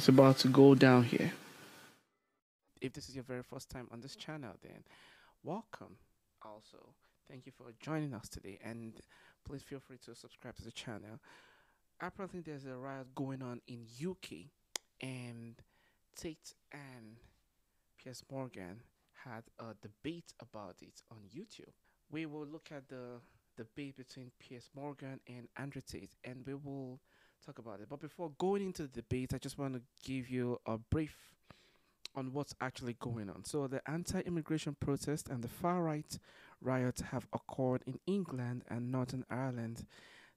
What's about to go down here? If this is your very first time on this channel, then welcome. Also, thank you for joining us today, and please feel free to subscribe to the channel. Apparently, there's a riot going on in UK, and Tate and Piers had a debate about it on YouTube. We will look at the debate between Piers and Andrew Tate, and we will talk about it. But before going into the debate, I just want to give you a brief on what's actually going on. So the anti-immigration protest and the far-right riots have occurred in England and Northern Ireland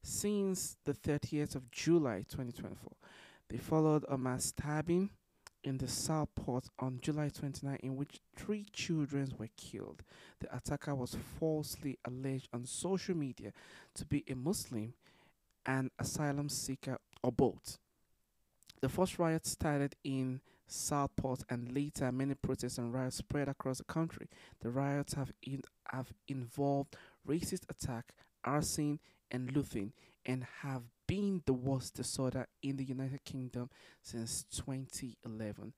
since the 30th of July 2024. They followed a mass stabbing in the Southport on July 29, in which 3 children were killed. The attacker was falsely alleged on social media to be a Muslim and asylum seeker, or both. The first riot started in Southport, and later many protests and riots spread across the country. The riots have involved racist attack, arson, and looting, and have been the worst disorder in the United Kingdom since 2011.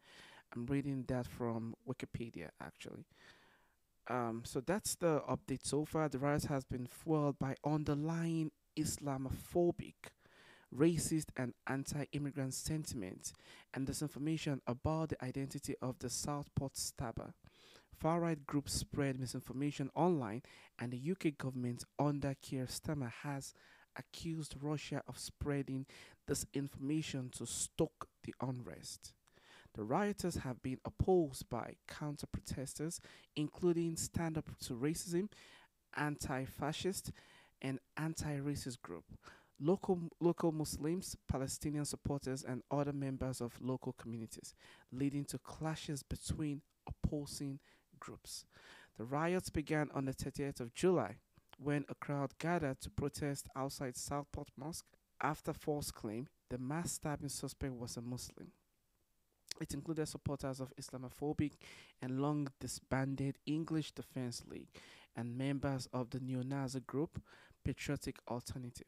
I'm reading that from Wikipedia, actually. So that's the update so far. The riots has been fueled by underlying Islamophobic, racist, and anti-immigrant sentiment and disinformation about the identity of the Southport stabber. Far-right groups spread misinformation online, and the UK government under Keir Starmer has accused Russia of spreading disinformation to stoke the unrest. The rioters have been opposed by counter-protesters, including Stand Up to Racism, anti-fascist, and anti-racist group, local Muslims, Palestinian supporters, and other members of local communities, leading to clashes between opposing groups. The riots began on the 30th of July, when a crowd gathered to protest outside Southport Mosque. After false claim, the mass stabbing suspect was a Muslim. It included supporters of Islamophobic and long disbanded English Defence League and members of the neo-Nazi group Patriotic Alternative.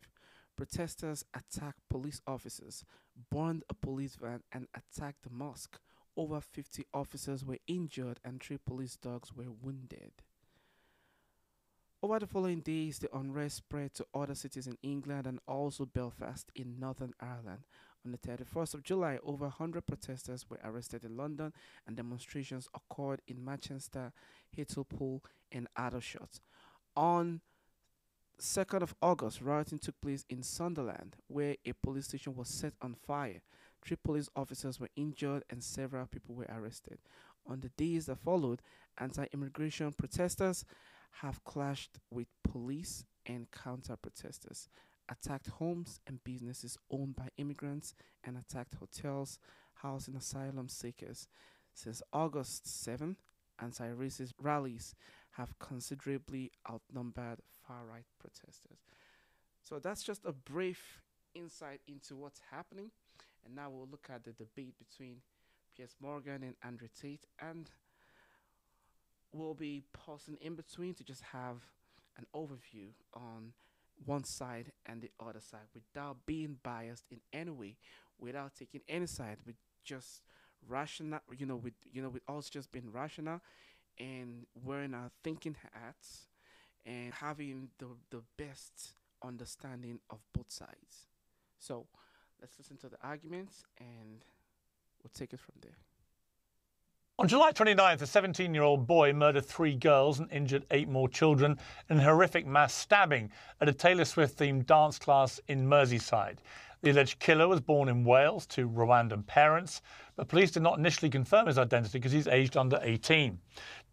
Protesters attacked police officers, burned a police van, and attacked the mosque. Over 50 officers were injured and 3 police dogs were wounded. Over the following days, the unrest spread to other cities in England and also Belfast in Northern Ireland. On the 31st of July, over 100 protesters were arrested in London, and demonstrations occurred in Manchester, Hartlepool, and Aldershot. On 2nd of August, rioting took place in Sunderland, where a police station was set on fire. 3 police officers were injured and several people were arrested. On the days that followed, anti-immigration protesters have clashed with police and counter-protesters, attacked homes and businesses owned by immigrants, and attacked hotels housing asylum seekers. Since August 7, anti-racist rallies have considerably outnumbered far-right protesters. So that's just a brief insight into what's happening. And now we'll look at the debate between Piers and Andrew Tate, and we'll be pausing in between to just have an overview on one side and the other side without being biased in any way, without taking any side, with just rational, with us just being rational and wearing our thinking hats and having the best understanding of both sides. So let's listen to the arguments and we'll take it from there. On July 29th, a 17-year-old boy murdered 3 girls and injured 8 more children in a horrific mass stabbing at a Taylor Swift-themed dance class in Merseyside. The alleged killer was born in Wales to Rwandan parents, but police did not initially confirm his identity because he's aged under 18.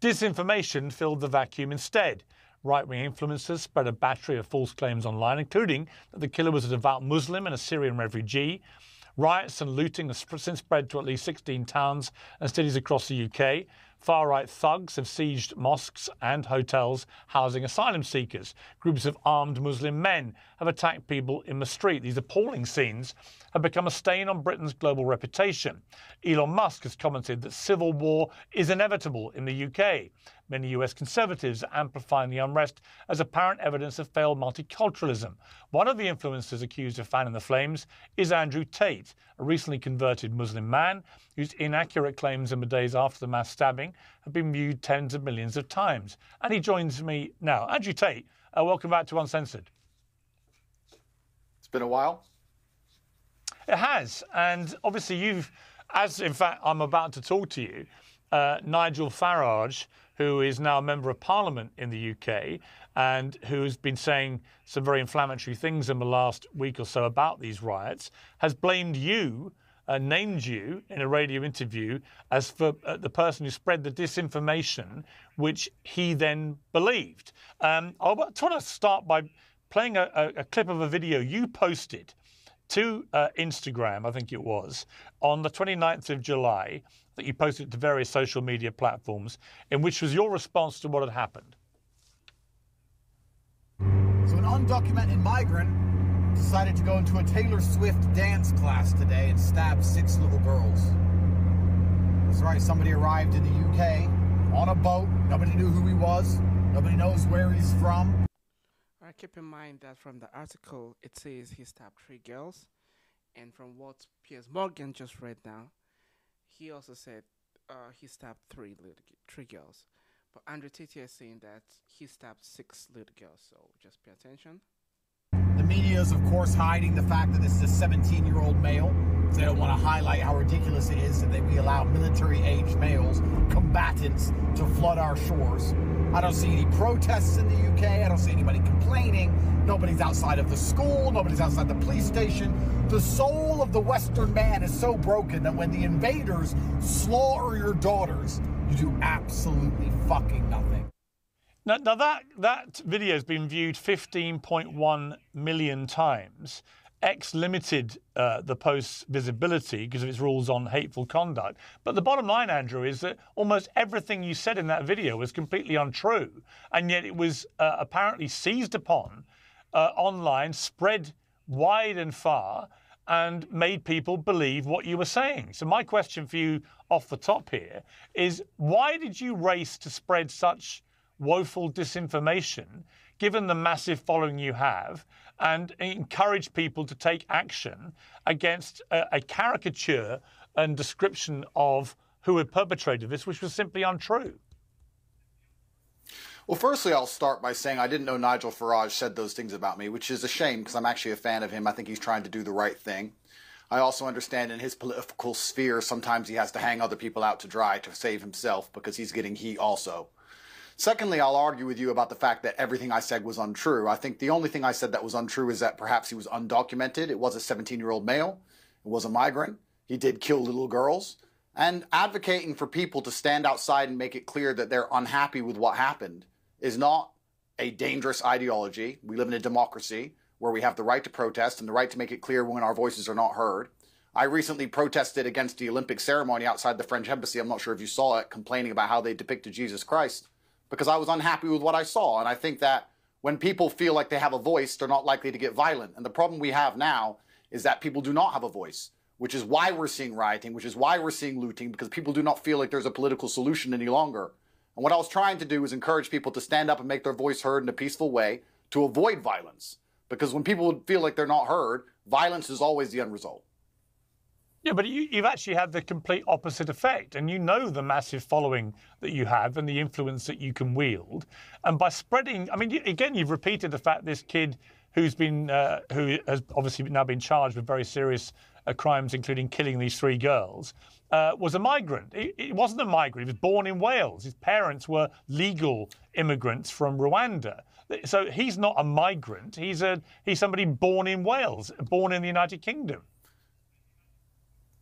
Disinformation filled the vacuum instead. Right-wing influencers spread a battery of false claims online, including that the killer was a devout Muslim and a Syrian refugee. Riots and looting have since spread to at least 16 towns and cities across the UK. Far-right thugs have sieged mosques and hotels housing asylum seekers. Groups of armed Muslim men have attacked people in the street. These appalling scenes have become a stain on Britain's global reputation. Elon Musk has commented that civil war is inevitable in the UK. Many US conservatives are amplifying the unrest as apparent evidence of failed multiculturalism. One of the influencers accused of fanning the flames is Andrew Tate, a recently converted Muslim man whose inaccurate claims in the days after the mass stabbing have been viewed tens of millions of times. And he joins me now. Andrew Tate, welcome back to Uncensored. It's been a while. It has, and obviously you've, as in fact I'm about to talk to you, Nigel Farage, who is now a member of Parliament in the UK and who's been saying some very inflammatory things in the last week or so about these riots, has blamed you, named you in a radio interview as for the person who spread the disinformation, which he then believed. I want to start by playing a clip of a video you posted to Instagram, I think it was, on the 29th of July, that you posted to various social media platforms, in which was your response to what had happened. So an undocumented migrant decided to go into a Taylor Swift dance class today and stab 6 little girls. That's right, somebody arrived in the UK on a boat. Nobody knew who he was. Nobody knows where he's from. All right, keep in mind that from the article, it says he stabbed 3 girls. And from what Piers Morgan just read now, he also said he stabbed 3 girls. But Andrew Tate is saying that he stabbed 6 little girls, so just pay attention. The media is, of course, hiding the fact that this is a 17-year-old male. They don't want to highlight how ridiculous it is that we allow military-aged males, combatants, to flood our shores. I don't see any protests in the UK. I don't see anybody complaining. Nobody's outside of the school. Nobody's outside the police station. The soul of the Western man is so broken that when the invaders slaughter your daughters, you do absolutely fucking nothing. Now that video has been viewed 15.1 million times. X limited the post's visibility because of its rules on hateful conduct. But the bottom line, Andrew, is that almost everything you said in that video was completely untrue. And yet it was apparently seized upon online, spread wide and far, and made people believe what you were saying. So my question for you off the top here is, why did you race to spread such woeful disinformation, given the massive following you have, and encourage people to take action against a caricature and description of who had perpetrated this, which was simply untrue? Well, firstly, I'll start by saying I didn't know Nigel Farage said those things about me, which is a shame because I'm actually a fan of him. I think he's trying to do the right thing. I also understand in his political sphere, sometimes he has to hang other people out to dry to save himself because he's getting heat also. Secondly, I'll argue with you about the fact that everything I said was untrue. I think the only thing I said that was untrue is that perhaps he was undocumented. It was a 17-year-old male. It was a migrant. He did kill little girls. And advocating for people to stand outside and make it clear that they're unhappy with what happened is not a dangerous ideology. We live in a democracy where we have the right to protest and the right to make it clear when our voices are not heard. I recently protested against the Olympic ceremony outside the French embassy. I'm not sure if you saw it, complaining about how they depicted Jesus Christ, because I was unhappy with what I saw. And I think that when people feel like they have a voice, they're not likely to get violent. And the problem we have now is that people do not have a voice, which is why we're seeing rioting, which is why we're seeing looting, because people do not feel like there's a political solution any longer. And what I was trying to do is encourage people to stand up and make their voice heard in a peaceful way to avoid violence. Because when people feel like they're not heard, violence is always the end result. Yeah, but you've actually had the complete opposite effect. And you know the massive following that you have and the influence that you can wield. And by spreading, I mean, again, you've repeated the fact this kid who has obviously now been charged with very serious crimes, including killing these 3 girls, was a migrant. He wasn't a migrant. He was born in Wales. His parents were legal immigrants from Rwanda. So he's not a migrant. He's somebody born in Wales, born in the United Kingdom.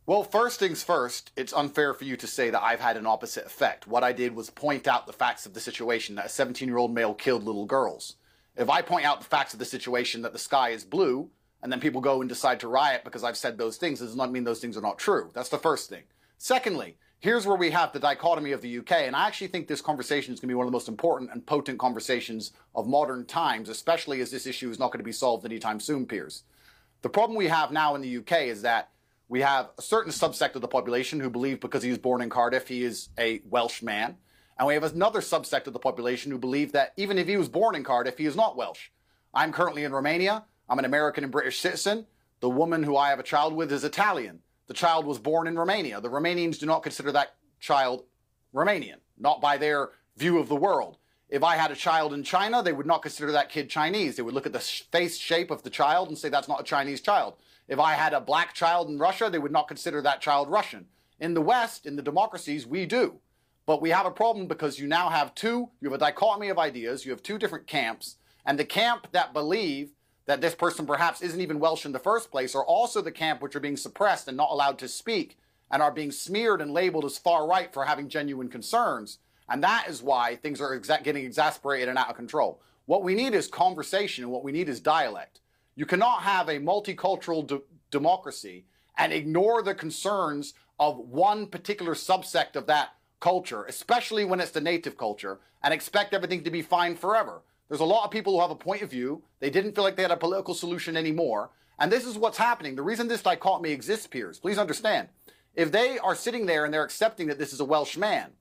Well, first things first, it's unfair for you to say that I've had an opposite effect. What I did was point out the facts of the situation, that a 17-year-old male killed little girls. If I point out the facts of the situation, that the sky is blue, and then people go and decide to riot because I've said those things, does not mean those things are not true. That's the first thing. Secondly, Here's where we have the dichotomy of the UK, and I actually think this conversation is going to be one of the most important and potent conversations of modern times, especially as this issue is not going to be solved anytime soon, Piers. The problem we have now in the UK is that we have a certain subsect of the population who believe because he was born in Cardiff, he is a Welsh man. And we have another subsect of the population who believe that even if he was born in Cardiff, he is not Welsh. I'm currently in Romania. I'm an American and British citizen. The woman who I have a child with is Italian. The child was born in Romania. The Romanians do not consider that child Romanian, not by their view of the world. If I had a child in China, they would not consider that kid Chinese. They would look at the face shape of the child and say that's not a Chinese child. If I had a black child in Russia, they would not consider that child Russian. In the West, in the democracies, we do. But we have a problem because you now have you have a dichotomy of ideas, you have two different camps, and the camp that believe that this person perhaps isn't even Welsh in the first place are also the camp which are being suppressed and not allowed to speak and are being smeared and labeled as far right for having genuine concerns. And that is why things are getting exasperated and out of control. What we need is conversation, and what we need is dialect. You cannot have a multicultural democracy and ignore the concerns of one particular subsect of that culture, especially when it's the native culture, and expect everything to be fine forever. There's a lot of people who have a point of view. They didn't feel like they had a political solution anymore. And this is what's happening. The reason this dichotomy exists, Piers, please understand, if they are sitting there and they're accepting that this is a Welsh man,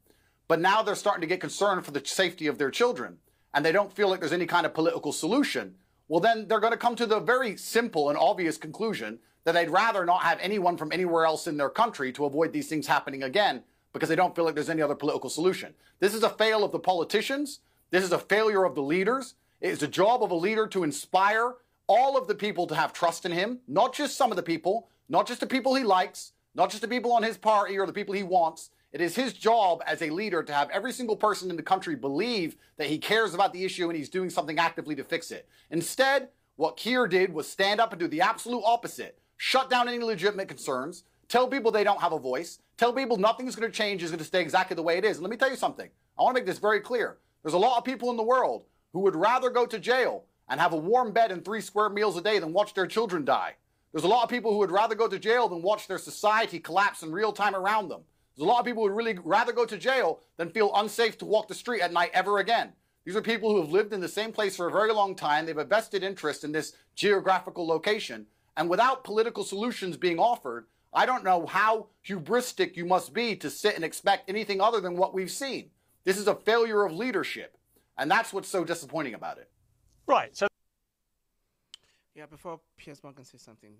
but now they're starting to get concerned for the safety of their children, and they don't feel like there's any kind of political solution, well, then they're going to come to the very simple and obvious conclusion that they'd rather not have anyone from anywhere else in their country to avoid these things happening again because they don't feel like there's any other political solution. This is a fail of the politicians. This is a failure of the leaders. It is the job of a leader to inspire all of the people to have trust in him, not just some of the people, not just the people he likes, not just the people on his party or the people he wants. It is his job as a leader to have every single person in the country believe that he cares about the issue and he's doing something actively to fix it. Instead, what Keir did was stand up and do the absolute opposite. Shut down any legitimate concerns, tell people they don't have a voice, tell people nothing's going to change, is going to stay exactly the way it is. And let me tell you something. I want to make this very clear. There's a lot of people in the world who would rather go to jail and have a warm bed and 3 square meals a day than watch their children die. There's a lot of people who would rather go to jail than watch their society collapse in real time around them. There's a lot of people who would really rather go to jail than feel unsafe to walk the street at night ever again. These are people who have lived in the same place for a very long time. They have a vested interest in this geographical location. And without political solutions being offered, I don't know how hubristic you must be to sit and expect anything other than what we've seen. This is a failure of leadership. And that's what's so disappointing about it. Right. So, yeah, before Piers Morgan says something,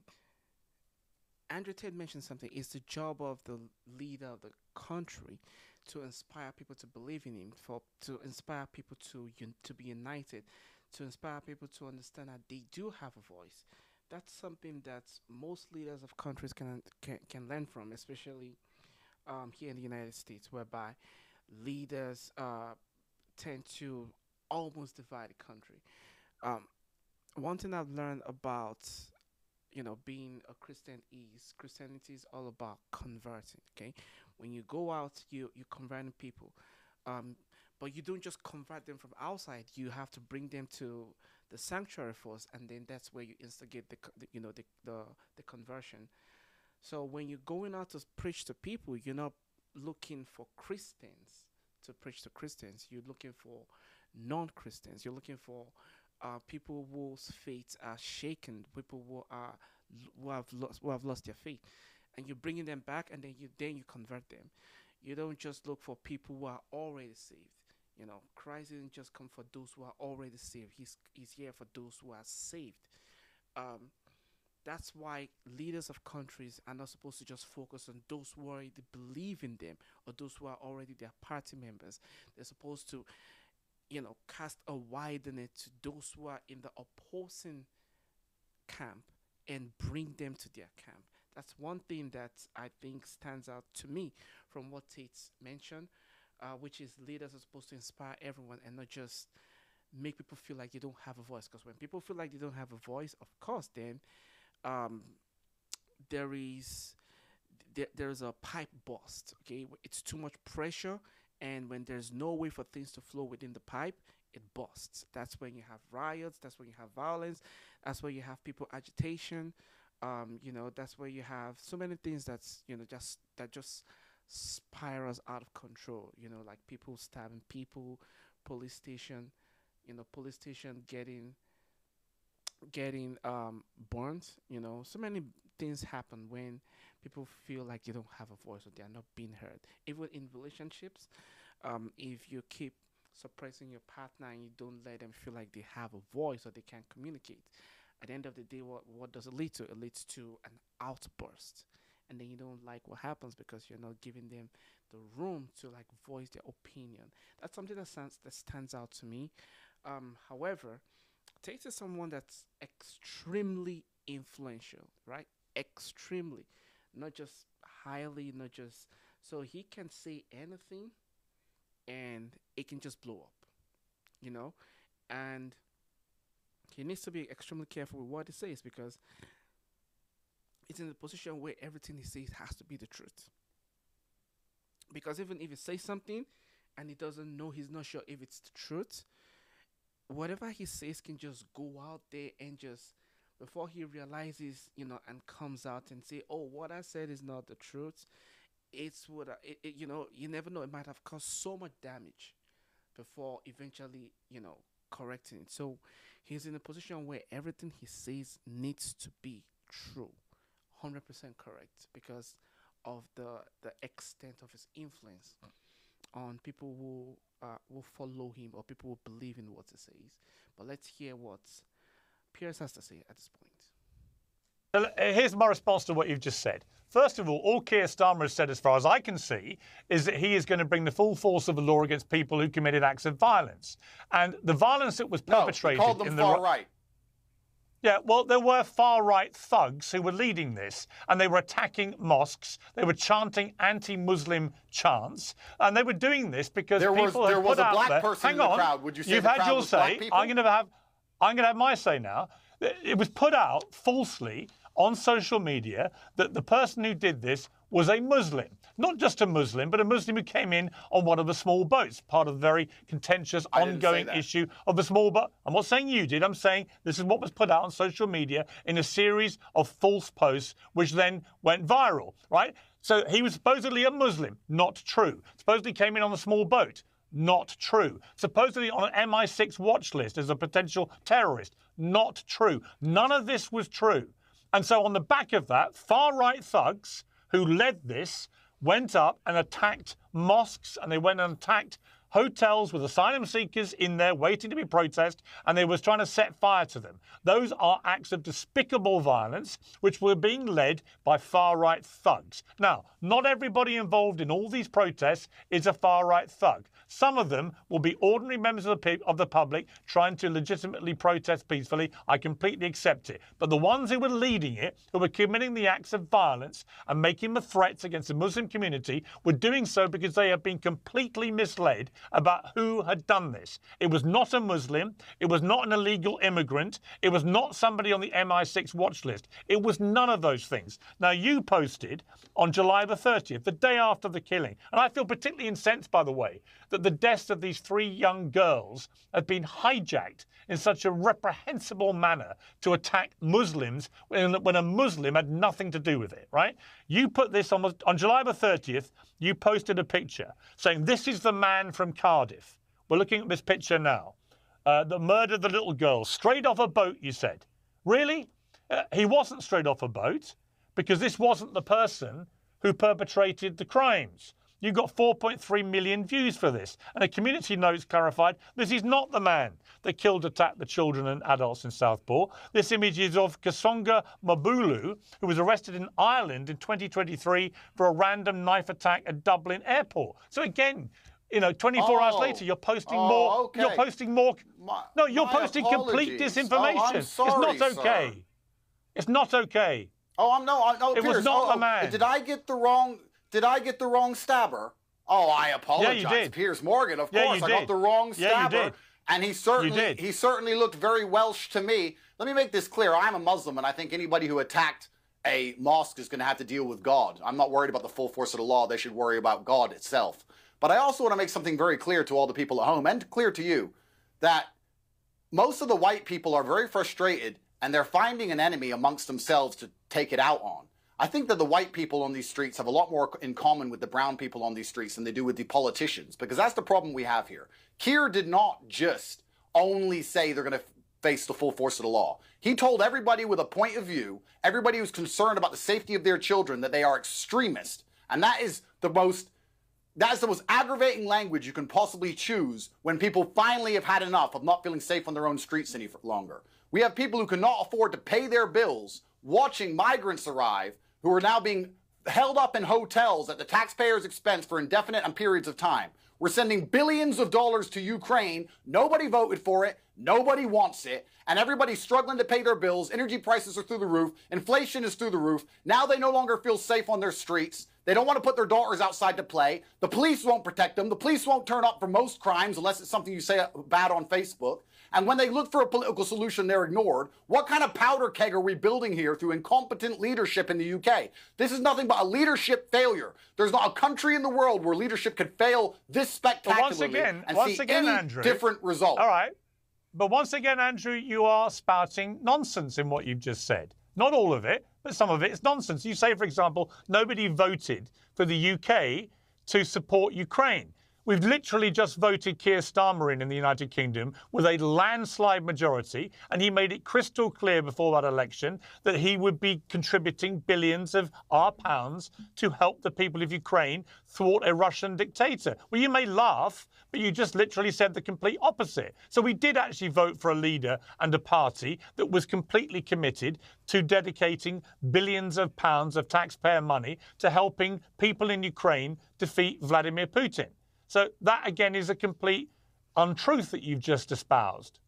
Andrew Tate mentioned something. It's the job of the leader of the country to inspire people to believe in him, to inspire people to be united, to inspire people to understand that they do have a voice. That's something that most leaders of countries can learn from, especially here in the United States, whereby leaders tend to almost divide the country. One thing I've learned about being a Christian is Christianity is all about converting. Okay, when you go out, you're converting people, but you don't just convert them from outside. You have to bring them to the sanctuary first, and then that's where you instigate the conversion. So when you're going out to preach to people, you're not looking for Christians to preach to Christians. You're looking for non-Christians. You're looking for people whose faiths are shaken, people who have lost their faith, and you're bringing them back, and then you convert them. You don't just look for people who are already saved. Christ didn't just come for those who are already saved. He's here for those who are saved. That's why leaders of countries are not supposed to just focus on those who already believe in them or those who are already their party members. They're supposed to cast a wide net to those who are in the opposing camp and bring them to their camp. That's one thing that I think stands out to me from what Tate mentioned, which is leaders are supposed to inspire everyone and not just make people feel like they don't have a voice. Because when people feel like they don't have a voice, of course, then there's a pipe burst. Okay, it's too much pressure. And when there's no way for things to flow within the pipe, it bursts. That's when you have riots. That's when you have violence. That's where you have people agitation. That's where you have so many things that just spirals out of control. You know, like people stabbing people, police station, police station getting burnt. You know, so many things happen when people feel like they don't have a voice or they are not being heard. Even in relationships, if you keep suppressing your partner and you don't let them feel like they have a voice or they can communicate, at the end of the day, what does it lead to? It leads to an outburst, and then you don't like what happens because you're not giving them the room to like voice their opinion. That's something that stands out to me. However, Tate is someone that's extremely influential, right? Extremely, not just highly, not just so he can say anything, and it can just blow up, you know, and he needs to be extremely careful with what he says because it's in the position where everything he says has to be the truth. Because even if he says something and he doesn't know, he's not sure if it's the truth, whatever he says can just go out there and just, before he realizes, and comes out and say, oh, what I said is not the truth. It's what, you never know. It might have caused so much damage before eventually, correcting it. So he's in a position where everything he says needs to be true, 100% correct, because of the extent of his influence on people who will follow him or people will believe in what he says. But let's hear what Piers has to say at this point. Here's my response to what you've just said. First of all Keir Starmer has said, as far as I can see, is that he is going to bring the full force of the law against people who committed acts of violence. And the violence that was perpetrated... he called them far right. Yeah, well, there were far-right thugs who were leading this, and they were attacking mosques. They were chanting anti-Muslim chants, and they were doing this because there was a black person in the crowd. Would you say you've the had crowd your was say. black people? I'm going to have my say now. It was put out falsely on social media that the person who did this was a Muslim. Not just a Muslim, but a Muslim who came in on one of the small boats, part of the very contentious, ongoing issue of the small boat. I'm not saying you did. I'm saying this is what was put out on social media in a series of false posts, which then went viral, right? So he was supposedly a Muslim. Not true. Supposedly came in on a small boat. Not true. Supposedly on an MI6 watch list as a potential terrorist. Not true. None of this was true. And so on the back of that, far-right thugs who led this went up and attacked mosques, and they went and attacked hotels with asylum seekers in there waiting to be processed, and they was trying to set fire to them. Those are acts of despicable violence which were being led by far-right thugs. Now, not everybody involved in all these protests is a far-right thug. Some of them will be ordinary members of the public trying to legitimately protest peacefully. I completely accept it. But the ones who were leading it, who were committing the acts of violence and making the threats against the Muslim community, were doing so because they have been completely misled about who had done this. It was not a Muslim. It was not an illegal immigrant. It was not somebody on the MI6 watch list. It was none of those things. Now, you posted on July the 30th, the day after the killing, and I feel particularly incensed, by the way, that the deaths of these 3 young girls have been hijacked in such a reprehensible manner to attack Muslims when a Muslim had nothing to do with it, right? You put this on July the 30th, you posted a picture saying, this is the man from Cardiff. We're looking at this picture now. That murdered the little girl straight off a boat, you said. Really? He wasn't straight off a boat because this wasn't the person who perpetrated the crimes. You got 4.3 million views for this. And a community notes clarified, this is not the man that attacked the children and adults in Southport. This image is of Kasonga Mabulu, who was arrested in Ireland in 2023 for a random knife attack at Dublin Airport. So again, 24 hours later, you're posting more. Okay. You're posting more. You're posting complete disinformation. I'm sorry, it's not okay. Sir. It's not okay. No, it Piers, was not the man. Did I get the wrong stabber? Oh, I apologize. Yeah, you did. Piers Morgan, of course. I got the wrong stabber. Yeah, you did. And he certainly looked very Welsh to me. Let me make this clear. I'm a Muslim, and I think anybody who attacked a mosque is going to have to deal with God. I'm not worried about the full force of the law. They should worry about God itself. But I also want to make something very clear to all the people at home and clear to you that most of the white people are very frustrated, and they're finding an enemy amongst themselves to take it out on. I think that the white people on these streets have a lot more in common with the brown people on these streets than they do with the politicians, because that's the problem we have here. Keir did not just only say they're going to face the full force of the law. He told everybody with a point of view, everybody who's concerned about the safety of their children, that they are extremist. And that is the most aggravating language you can possibly choose when people finally have had enough of not feeling safe on their own streets any longer. We have people who cannot afford to pay their bills watching migrants arrive who are now being held up in hotels at the taxpayers' expense for indefinite periods of time. We're sending billions of dollars to Ukraine. Nobody voted for it. Nobody wants it. And everybody's struggling to pay their bills. Energy prices are through the roof. Inflation is through the roof. Now they no longer feel safe on their streets. They don't want to put their daughters outside to play. The police won't protect them. The police won't turn up for most crimes unless it's something you say bad on Facebook. And when they look for a political solution, they're ignored. What kind of powder keg are we building here through incompetent leadership in the UK? This is nothing but a leadership failure. There's not a country in the world where leadership could fail this spectacularly and see any Andrew, different result. All right. But once again, Andrew, you are spouting nonsense in what you've just said. Not all of it, but some of it is nonsense. You say, for example, nobody voted for the UK to support Ukraine. We've literally just voted Keir Starmer in the United Kingdom with a landslide majority, and he made it crystal clear before that election that he would be contributing billions of our pounds to help the people of Ukraine thwart a Russian dictator. Well, you may laugh, but you just literally said the complete opposite. So we did actually vote for a leader and a party that was completely committed to dedicating billions of pounds of taxpayer money to helping people in Ukraine defeat Vladimir Putin. So that, again, is a complete untruth that you've just espoused.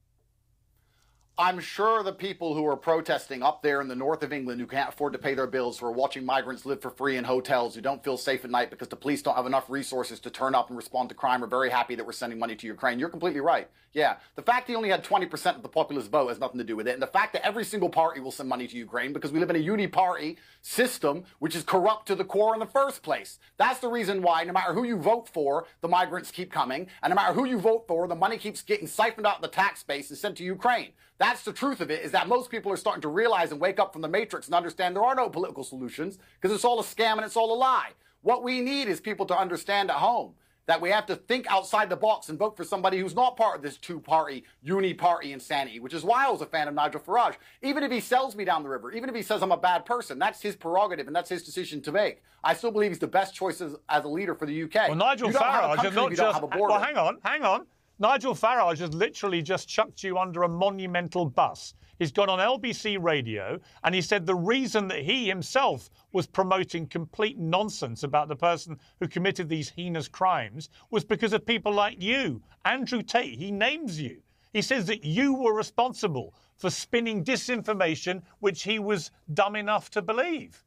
I'm sure the people who are protesting up there in the north of England who can't afford to pay their bills, who are watching migrants live for free in hotels, who don't feel safe at night because the police don't have enough resources to turn up and respond to crime, are very happy that we're sending money to Ukraine. You're completely right. Yeah, the fact he only had 20% of the populist vote has nothing to do with it. And the fact that every single party will send money to Ukraine because we live in a uni-party system which is corrupt to the core in the first place. That's the reason why no matter who you vote for, the migrants keep coming. And no matter who you vote for, the money keeps getting siphoned out of the tax base and sent to Ukraine. That's the truth of it, is that most people are starting to realize and wake up from the matrix and understand there are no political solutions because it's all a scam and it's all a lie. What we need is people to understand at home that we have to think outside the box and vote for somebody who's not part of this two-party, uni-party insanity, which is why I was a fan of Nigel Farage. Even if he sells me down the river, even if he says I'm a bad person, that's his prerogative and that's his decision to make. I still believe he's the best choice as a leader for the UK. Well, Nigel Farage is not just... Well, hang on. Nigel Farage has literally just chucked you under a monumental bus. He's gone on LBC radio and he said the reason that he himself was promoting complete nonsense about the person who committed these heinous crimes was because of people like you. Andrew Tate, he names you. He says that you were responsible for spinning disinformation which he was dumb enough to believe.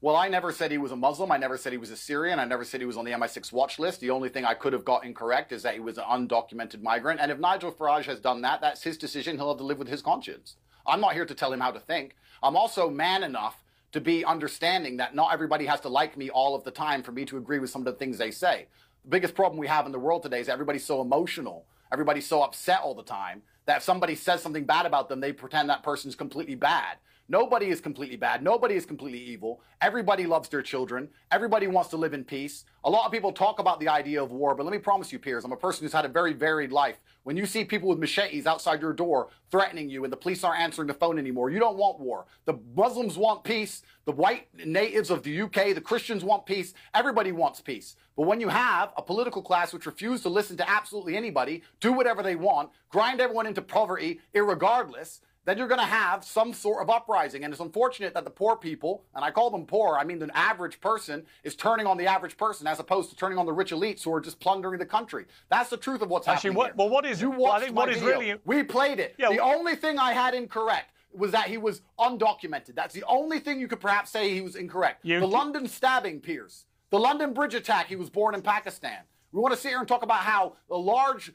Well, I never said he was a Muslim. I never said he was a Syrian. I never said he was on the MI6 watch list. The only thing I could have got incorrect is that he was an undocumented migrant. And if Nigel Farage has done that, that's his decision. He'll have to live with his conscience. I'm not here to tell him how to think. I'm also man enough to be understanding that not everybody has to like me all of the time for me to agree with some of the things they say. The biggest problem we have in the world today is everybody's so emotional. Everybody's so upset all the time that if somebody says something bad about them, they pretend that person's completely bad. Nobody is completely bad. Nobody is completely evil. Everybody loves their children. Everybody wants to live in peace. A lot of people talk about the idea of war, but let me promise you, Piers, I'm a person who's had a very varied life. When you see people with machetes outside your door threatening you and the police aren't answering the phone anymore, you don't want war. The Muslims want peace. The white natives of the UK, the Christians want peace. Everybody wants peace. But when you have a political class which refuse to listen to absolutely anybody, do whatever they want, grind everyone into poverty irregardless, then you're going to have some sort of uprising. And it's unfortunate that the poor people, and I call them poor, I mean the average person, is turning on the average person as opposed to turning on the rich elites who are just plundering the country. That's the truth of what's happening here. Well, what is... You watched my video. Really... We played it. Yeah, the only thing I had incorrect was that he was undocumented. That's the only thing you could perhaps say he was incorrect. The London stabbing, Piers. The London bridge attack, he was born in Pakistan. We want to sit here and talk about how a large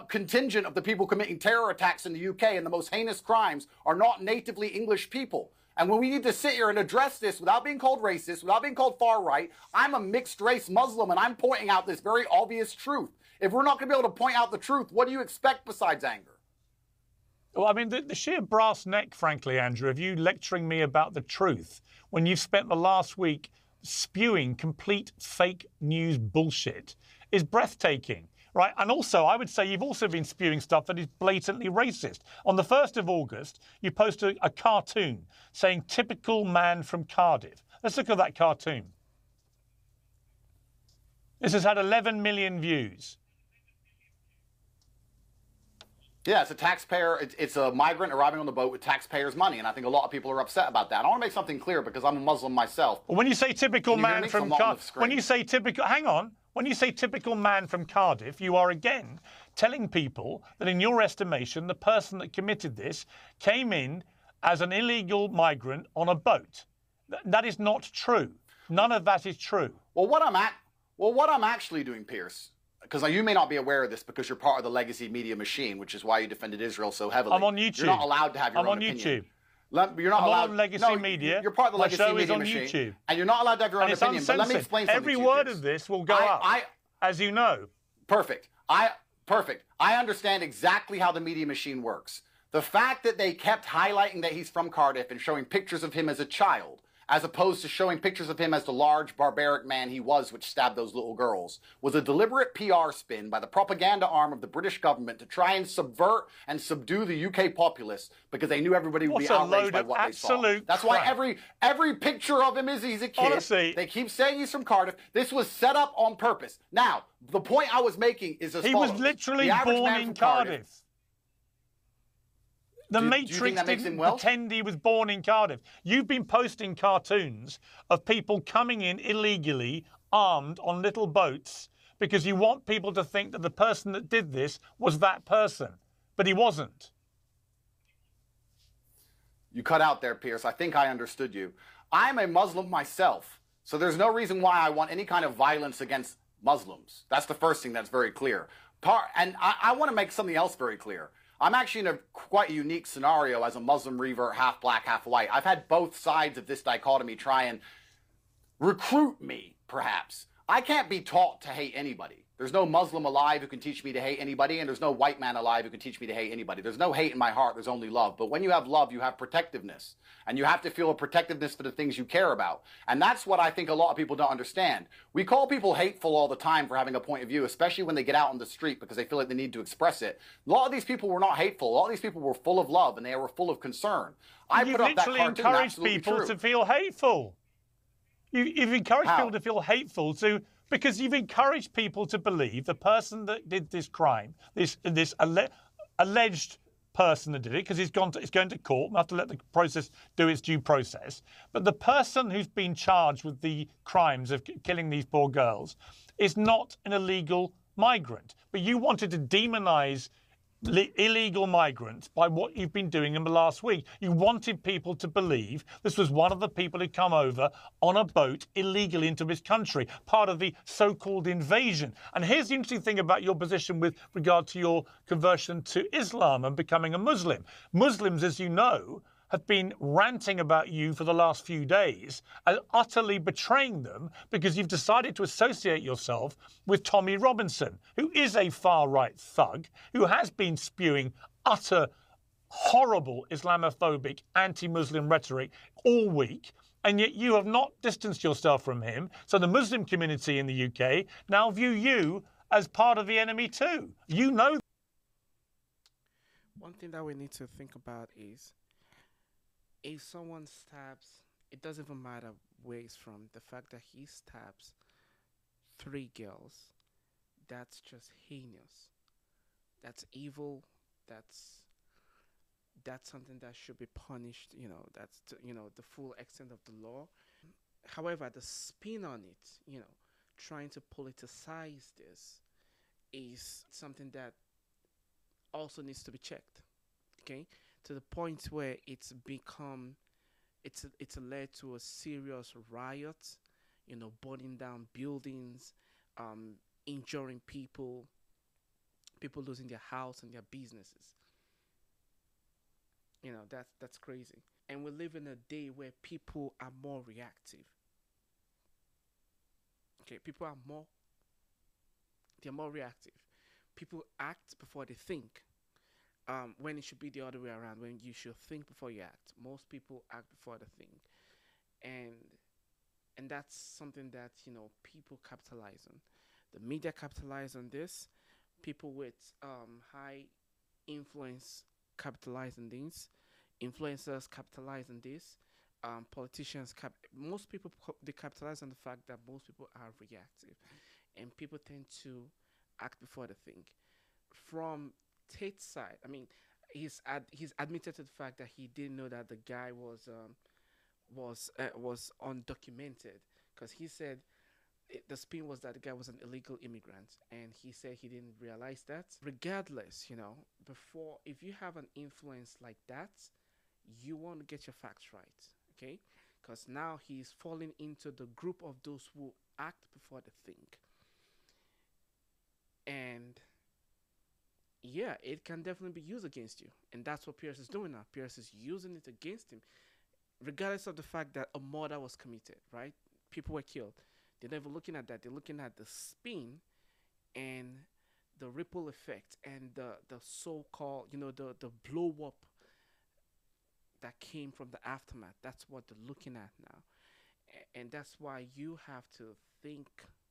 contingent of the people committing terror attacks in the UK and the most heinous crimes are not natively English people. And when we need to sit here and address this without being called racist, without being called far right, I'm a mixed race Muslim and I'm pointing out this very obvious truth. If we're not going to be able to point out the truth, what do you expect besides anger? Well, I mean, the sheer brass neck, frankly, Andrew, of you lecturing me about the truth when you've spent the last week spewing complete fake news bullshit is breathtaking, right? And also, I would say you've also been spewing stuff that is blatantly racist. On the 1st of August, you posted a cartoon saying, "Typical man from Cardiff." Let's look at that cartoon. This has had 11 million views. Yeah, it's a taxpayer. It's a migrant arriving on the boat with taxpayers' money, and I think a lot of people are upset about that. I want to make something clear because I'm a Muslim myself. Well, when you say typical man from Cardiff, when you say typical, hang on, when you say typical man from Cardiff, you are again telling people that in your estimation, the person that committed this came in as an illegal migrant on a boat. That is not true. None of that is true. Well, what I'm actually doing, Piers, because you may not be aware of this because you're part of the legacy media machine, which is why you defended Israel so heavily. I'm on YouTube. You're not allowed to have your own opinion. YouTube. You're not allowed. I'm on legacy media. You're part of the legacy show media is on machine, YouTube. and you're not allowed to have your own opinion. But let me explain something Every to you, word Piers. of this will go up, as you know. Perfect. Perfect. I understand exactly how the media machine works. The fact that they kept highlighting that he's from Cardiff and showing pictures of him as a child, as opposed to showing pictures of him as the large, barbaric man he was, which stabbed those little girls, was a deliberate PR spin by the propaganda arm of the British government to try and subvert and subdue the UK populace because they knew everybody would be outraged by what they saw. That's why every picture of him is he's a kid. Honestly, they keep saying he's from Cardiff. This was set up on purpose. Now, the point I was making is as follows. He was literally born in Cardiff. The Matrix didn't pretend he was born in Cardiff. You've been posting cartoons of people coming in illegally, armed, on little boats, because you want people to think that the person that did this was that person. But he wasn't. You cut out there, Piers. I think I understood you. I'm a Muslim myself, so there's no reason why I want any kind of violence against Muslims. That's the first thing that's very clear. And I want to make something else very clear. I'm actually in a quite unique scenario as a Muslim revert, half black, half white. I've had both sides of this dichotomy try and recruit me, perhaps. I can't be taught to hate anybody. There's no Muslim alive who can teach me to hate anybody, and there's no white man alive who can teach me to hate anybody. There's no hate in my heart, there's only love. But when you have love, you have protectiveness. And you have to feel a protectiveness for the things you care about. And that's what I think a lot of people don't understand. We call people hateful all the time for having a point of view, especially when they get out on the street because they feel like they need to express it. A lot of these people were not hateful. A lot of these people were full of love, and they were full of concern. You've literally encouraged people to feel hateful. You've encouraged people to feel hateful because you've encouraged people to believe the person that did this crime, this alleged person that did it, because it's going to court, we'll have to let the process do its due process. But the person who's been charged with the crimes of killing these poor girls is not an illegal migrant. But you wanted to demonize illegal migrants by what you've been doing in the last week. You wanted people to believe this was one of the people who come over on a boat illegally into this country, part of the so-called invasion. And here's the interesting thing about your position with regard to your conversion to Islam and becoming a Muslim. Muslims, as you know, have been ranting about you for the last few days and utterly betraying them because you've decided to associate yourself with Tommy Robinson, who is a far-right thug, who has been spewing utter, horrible Islamophobic, anti-Muslim rhetoric all week, and yet you have not distanced yourself from him. So the Muslim community in the UK now view you as part of the enemy too. You know. One thing that we need to think about is, if someone stabs, it doesn't even matter where he's from. The fact that he stabs 3 girls, that's just heinous. That's evil. That's something that should be punished. That's the full extent of the law. However, the spin on it, trying to politicize this, is something that also needs to be checked. Okay. To the point where it's led to a serious riot, burning down buildings, injuring people losing their house and their businesses. That's crazy. And we live in a day where people are more reactive. Okay, they're more reactive. People act before they think. when it should be the other way around, when you should think before you act. Most people act before they think, and that's something that people capitalize on. The media capitalize on this. People with high influence capitalize on this. Influencers capitalize on this. Politicians most people they capitalize on the fact that most people are reactive, and people tend to act before they think. From Tate's side, I mean, he's admitted to the fact that he didn't know that the guy was undocumented, because he said the spin was that the guy was an illegal immigrant, and he said he didn't realize that. Regardless, before, if you have an influence like that, you want to get your facts right, okay? Because now he's falling into the group of those who act before they think. And yeah, it can definitely be used against you. And that's what Piers is doing now. Piers is using it against him, regardless of the fact that a murder was committed, right? People were killed. They're never looking at that. They're looking at the spin and the ripple effect and the so-called, the blow up that came from the aftermath. That's what they're looking at now. And that's why you have to think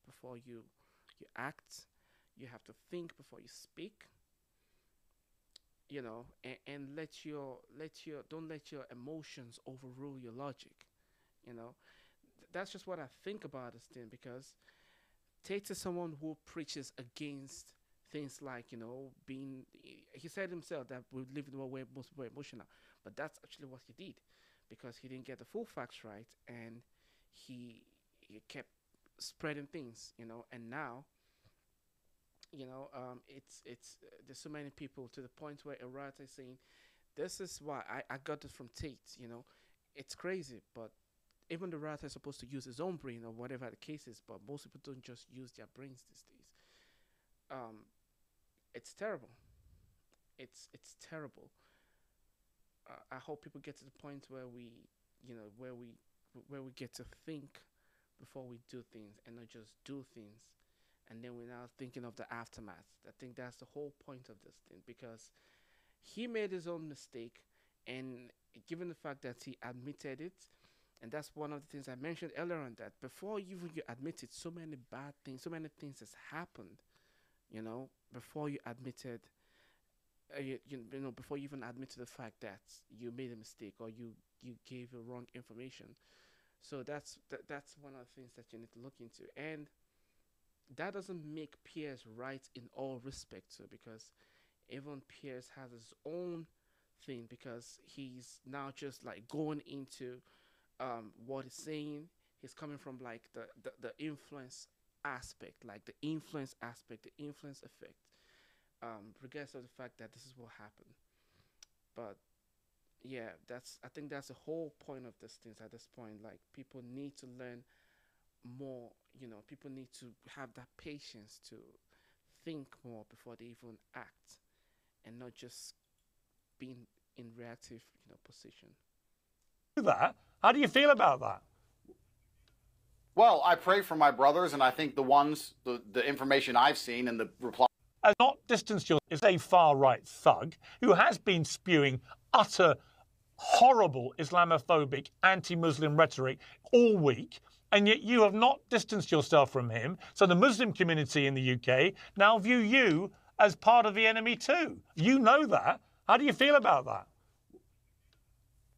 before you act. You have to think before you speak. And don't let your emotions overrule your logic. That's just what I think about this thing, because Tate is someone who preaches against things like, being, he said himself that we live in a world where most people are emotional, but that's actually what he did, because he didn't get the full facts right, and he kept spreading things, and now, it's there's so many people, to the point where a writer is saying, this is why I got this from Tate, it's crazy, but even the writer is supposed to use his own brain or whatever the case is, but most people don't just use their brains these days. It's terrible. It's terrible. I hope people get to the point where we get to think before we do things, and not just do things, and then we're now thinking of the aftermath. I think that's the whole point of this thing, because he made his own mistake, and given the fact that he admitted it, and that's one of the things I mentioned earlier on, that before even you admit it, so many bad things, so many things has happened, before you admitted, before you even admit to the fact that you made a mistake or you gave the wrong information. So that's one of the things that you need to look into. And that doesn't make Piers right in all respects, because even Piers has his own thing, because he's now just like going into what he's saying. He's coming from like the influence aspect, like the influence aspect, the influence effect, regardless of the fact that this is what happened. But yeah, I think that's the whole point of this things at this point. Like, people need to learn more, people need to have that patience to think more before they even act, and not just being in reactive, position. That? How do you feel about that? Well, I pray for my brothers, and I think the information I've seen and the reply. Has not distanced yourself is a far-right thug who has been spewing utter horrible Islamophobic, anti-Muslim rhetoric all week, and yet you have not distanced yourself from him. So the Muslim community in the UK now view you as part of the enemy too. You know that. How do you feel about that?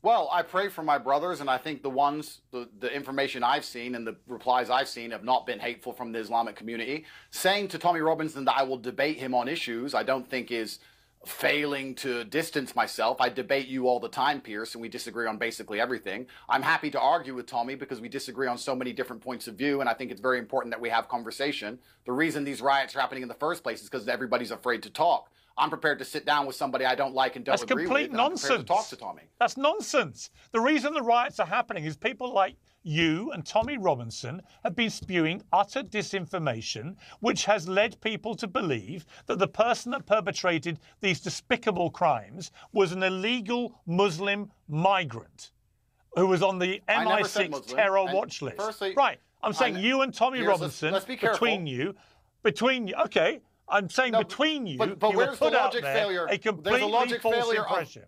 Well, I pray for my brothers, and I think the information I've seen and the replies I've seen have not been hateful from the Islamic community. Saying to Tommy Robinson that I will debate him on issues, I don't think is failing to distance myself. I debate you all the time, Piers, and we disagree on basically everything. I'm happy to argue with Tommy because we disagree on so many different points of view, and I think it's very important that we have conversation. The reason these riots are happening in the first place is because everybody's afraid to talk. I'm prepared to sit down with somebody I don't like and don't agree with. That's complete nonsense. I'm prepared to talk to Tommy. That's nonsense. The reason the riots are happening is people like you and Tommy Robinson have been spewing utter disinformation, which has led people to believe that the person that perpetrated these despicable crimes was an illegal Muslim migrant who was on the MI6 terror watch list. Firstly, right. I'm saying you and Tommy Robinson, let's be careful. between you, okay. I'm saying No, between you, but you were where's put the out logic there failure? a There's a completely logic false failure impression.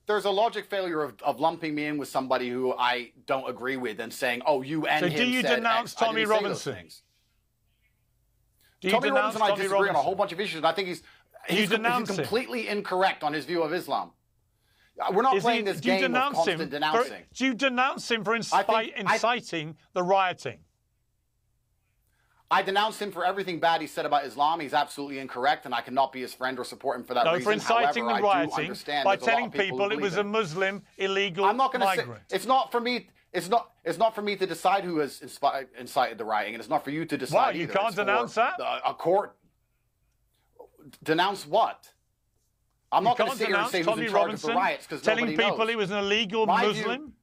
There's a logic failure of lumping me in with somebody who I don't agree with and saying, oh, you and So him do you said denounce X. I Tommy didn't say those Robinson? things. Do you Tommy denounce Robinson and I Tommy disagree on a Robinson? whole bunch of issues, and I think he's denounce him? completely incorrect on his view of Islam. We're not playing this game of constant denouncing. Do you denounce him for inciting the rioting? I denounce him for everything bad he said about Islam. He's absolutely incorrect, and I cannot be his friend or support him for that reason. No, for inciting However, the I do rioting understand by there's a lot telling of people people who it was believe a it. Muslim illegal I'm not going to say migrant. it's not for me. It's not for me to decide who has incited the rioting, and it's not for you to decide. Well, you either. can't It's denounce for that. A court denounce what? I'm not going to sit here and say Tommy who's in charge Robinson of the riots because telling nobody people knows. he was an illegal Muslim.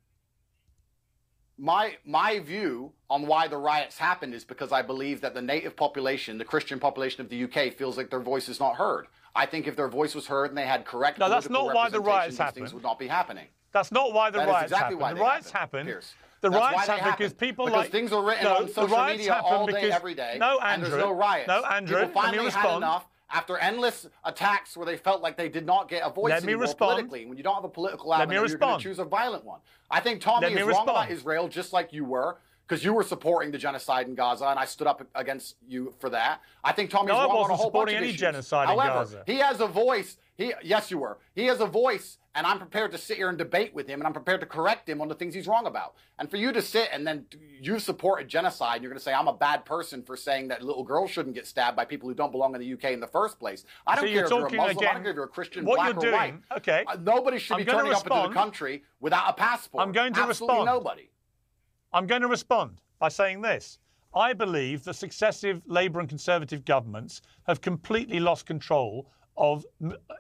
My view on why the riots happened is because I believe that the native population, the Christian population of the UK, feels like their voice is not heard. I think if their voice was heard and they had correct No, that's political not why the riots these happened. things would not be happening. That's not why the That is riots exactly happened. why The they riots happened, happened. Piers. The That's riots why they happened because happened. people because like things are written no, on the social riots media happened all day, because, every day. No, and Andrew. there's no riots. No, Andrew. People finally let me had respond. enough after endless attacks where they felt like they did not get a voice Let me anymore respond. politically. When you don't have a political Let avenue, me you're going respond. to choose a violent one. I think Tommy Let me is wrong about respond. Israel, just like you were. Because you were supporting the genocide in Gaza, and I stood up against you for that. I think Tommy's No, I wrong on a wasn't whole bunch supporting of any issues. genocide in However, Gaza. he has a voice. Yes, you were. He has a voice, and I'm prepared to sit here and debate with him, and I'm prepared to correct him on the things he's wrong about. And for you to sit and then you support a genocide, and you're going to say I'm a bad person for saying that little girls shouldn't get stabbed by people who don't belong in the UK in the first place. I don't care if you're a Muslim, I don't care if you're a Christian, what black you're or white. doing, okay. Nobody should be turning up into the country without a passport. I'm going to Absolutely respond. nobody. I'm going to respond by saying this. I believe that successive Labour and Conservative governments have completely lost control of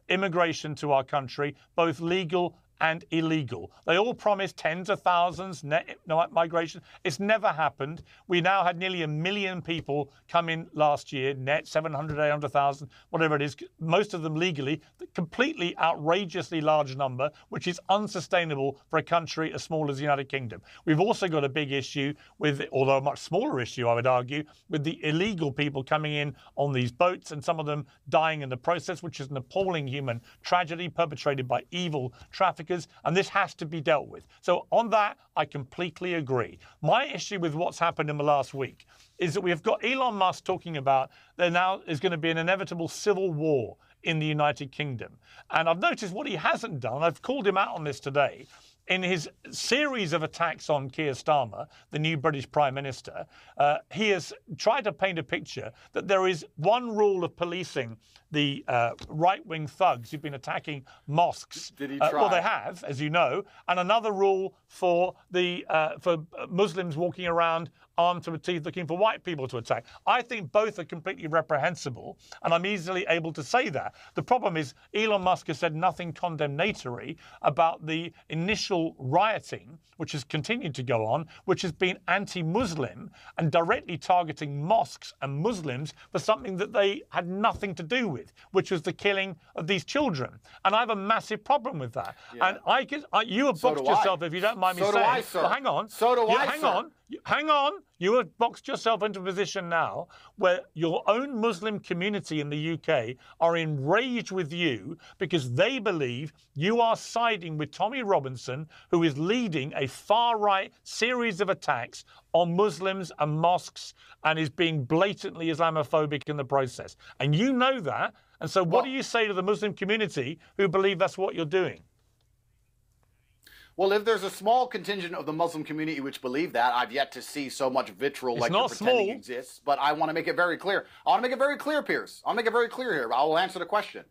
immigration to our country, both legal and illegal. They all promised tens of thousands net migration. It's never happened. We now had nearly 1 million people come in last year, net 700, 800,000, whatever it is, most of them legally, completely outrageously large number, which is unsustainable for a country as small as the United Kingdom. We've also got a big issue with, although a much smaller issue, I would argue, with the illegal people coming in on these boats and some of them dying in the process, which is an appalling human tragedy perpetrated by evil traffickers. And this has to be dealt with. So on that, I completely agree. My issue with what's happened in the last week is that we have got Elon Musk talking about there now is going to be an inevitable civil war in the United Kingdom. And I've noticed what he hasn't done. I've called him out on this today. In his series of attacks on Keir Starmer, the new British Prime Minister, he has tried to paint a picture that there is one rule of policing the right-wing thugs who've been attacking mosques. Did he try? Well, they have, as you know, and another rule for Muslims walking around armed to the teeth looking for white people to attack. I think both are completely reprehensible, and I'm easily able to say that. The problem is Elon Musk has said nothing condemnatory about the initial rioting, which has continued to go on, which has been anti-Muslim and directly targeting mosques and Muslims for something that they had nothing to do with, which was the killing of these children. And I have a massive problem with that. Yeah. And you have boxed yourself, if you don't mind me saying. So do I, sir. Well, hang on. So do I, hang sir. on. Hang on. You have boxed yourself into a position now where your own Muslim community in the UK are enraged with you because they believe you are siding with Tommy Robinson, who is leading a far-right series of attacks on Muslims and mosques and is being blatantly Islamophobic in the process. And you know that. And so what do you say to the Muslim community who believe that's what you're doing? Well, if there's a small contingent of the Muslim community which believe that, I've yet to see so much vitriol like you're pretending exists. But I want to make it very clear. I want to make it very clear, Piers. I'll make it very clear here. I will answer the question.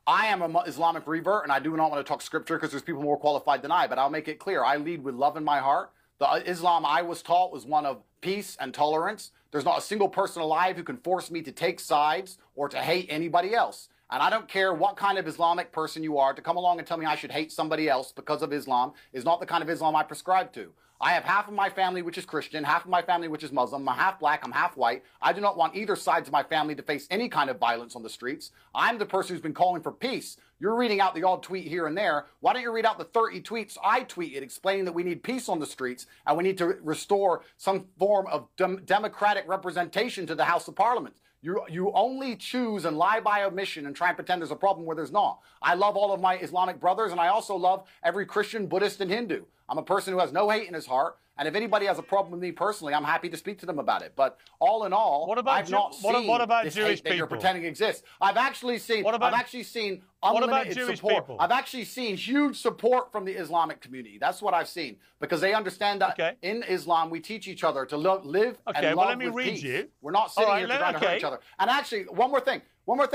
I am an Islamic revert, and I do not want to talk scripture because there's people more qualified than I, but I'll make it clear. I lead with love in my heart. The Islam I was taught was one of peace and tolerance. There's not a single person alive who can force me to take sides or to hate anybody else. And I don't care what kind of Islamic person you are, to come along and tell me I should hate somebody else because of Islam is not the kind of Islam I prescribe to. I have half of my family which is Christian, half of my family which is Muslim. I'm half black, I'm half white. I do not want either sides of my family to face any kind of violence on the streets. I'm the person who's been calling for peace. You're reading out the odd tweet here and there. Why don't you read out the 30 tweets I tweeted explaining that we need peace on the streets and we need to restore some form of democratic representation to the House of Parliament? You only choose and lie by omission and try and pretend there's a problem where there's not. I love all of my Islamic brothers, and I also love every Christian, Buddhist, and Hindu. I'm a person who has no hate in his heart, and if anybody has a problem with me personally, I'm happy to speak to them about it. But all in all, I've not seen this hate that you're pretending exists. I've actually seen unlimited support. I've actually seen huge support from the Islamic community. That's what I've seen, because they understand that in Islam we teach each other to live and love with peace. We're not sitting here trying to hurt each other. And actually, one more thing.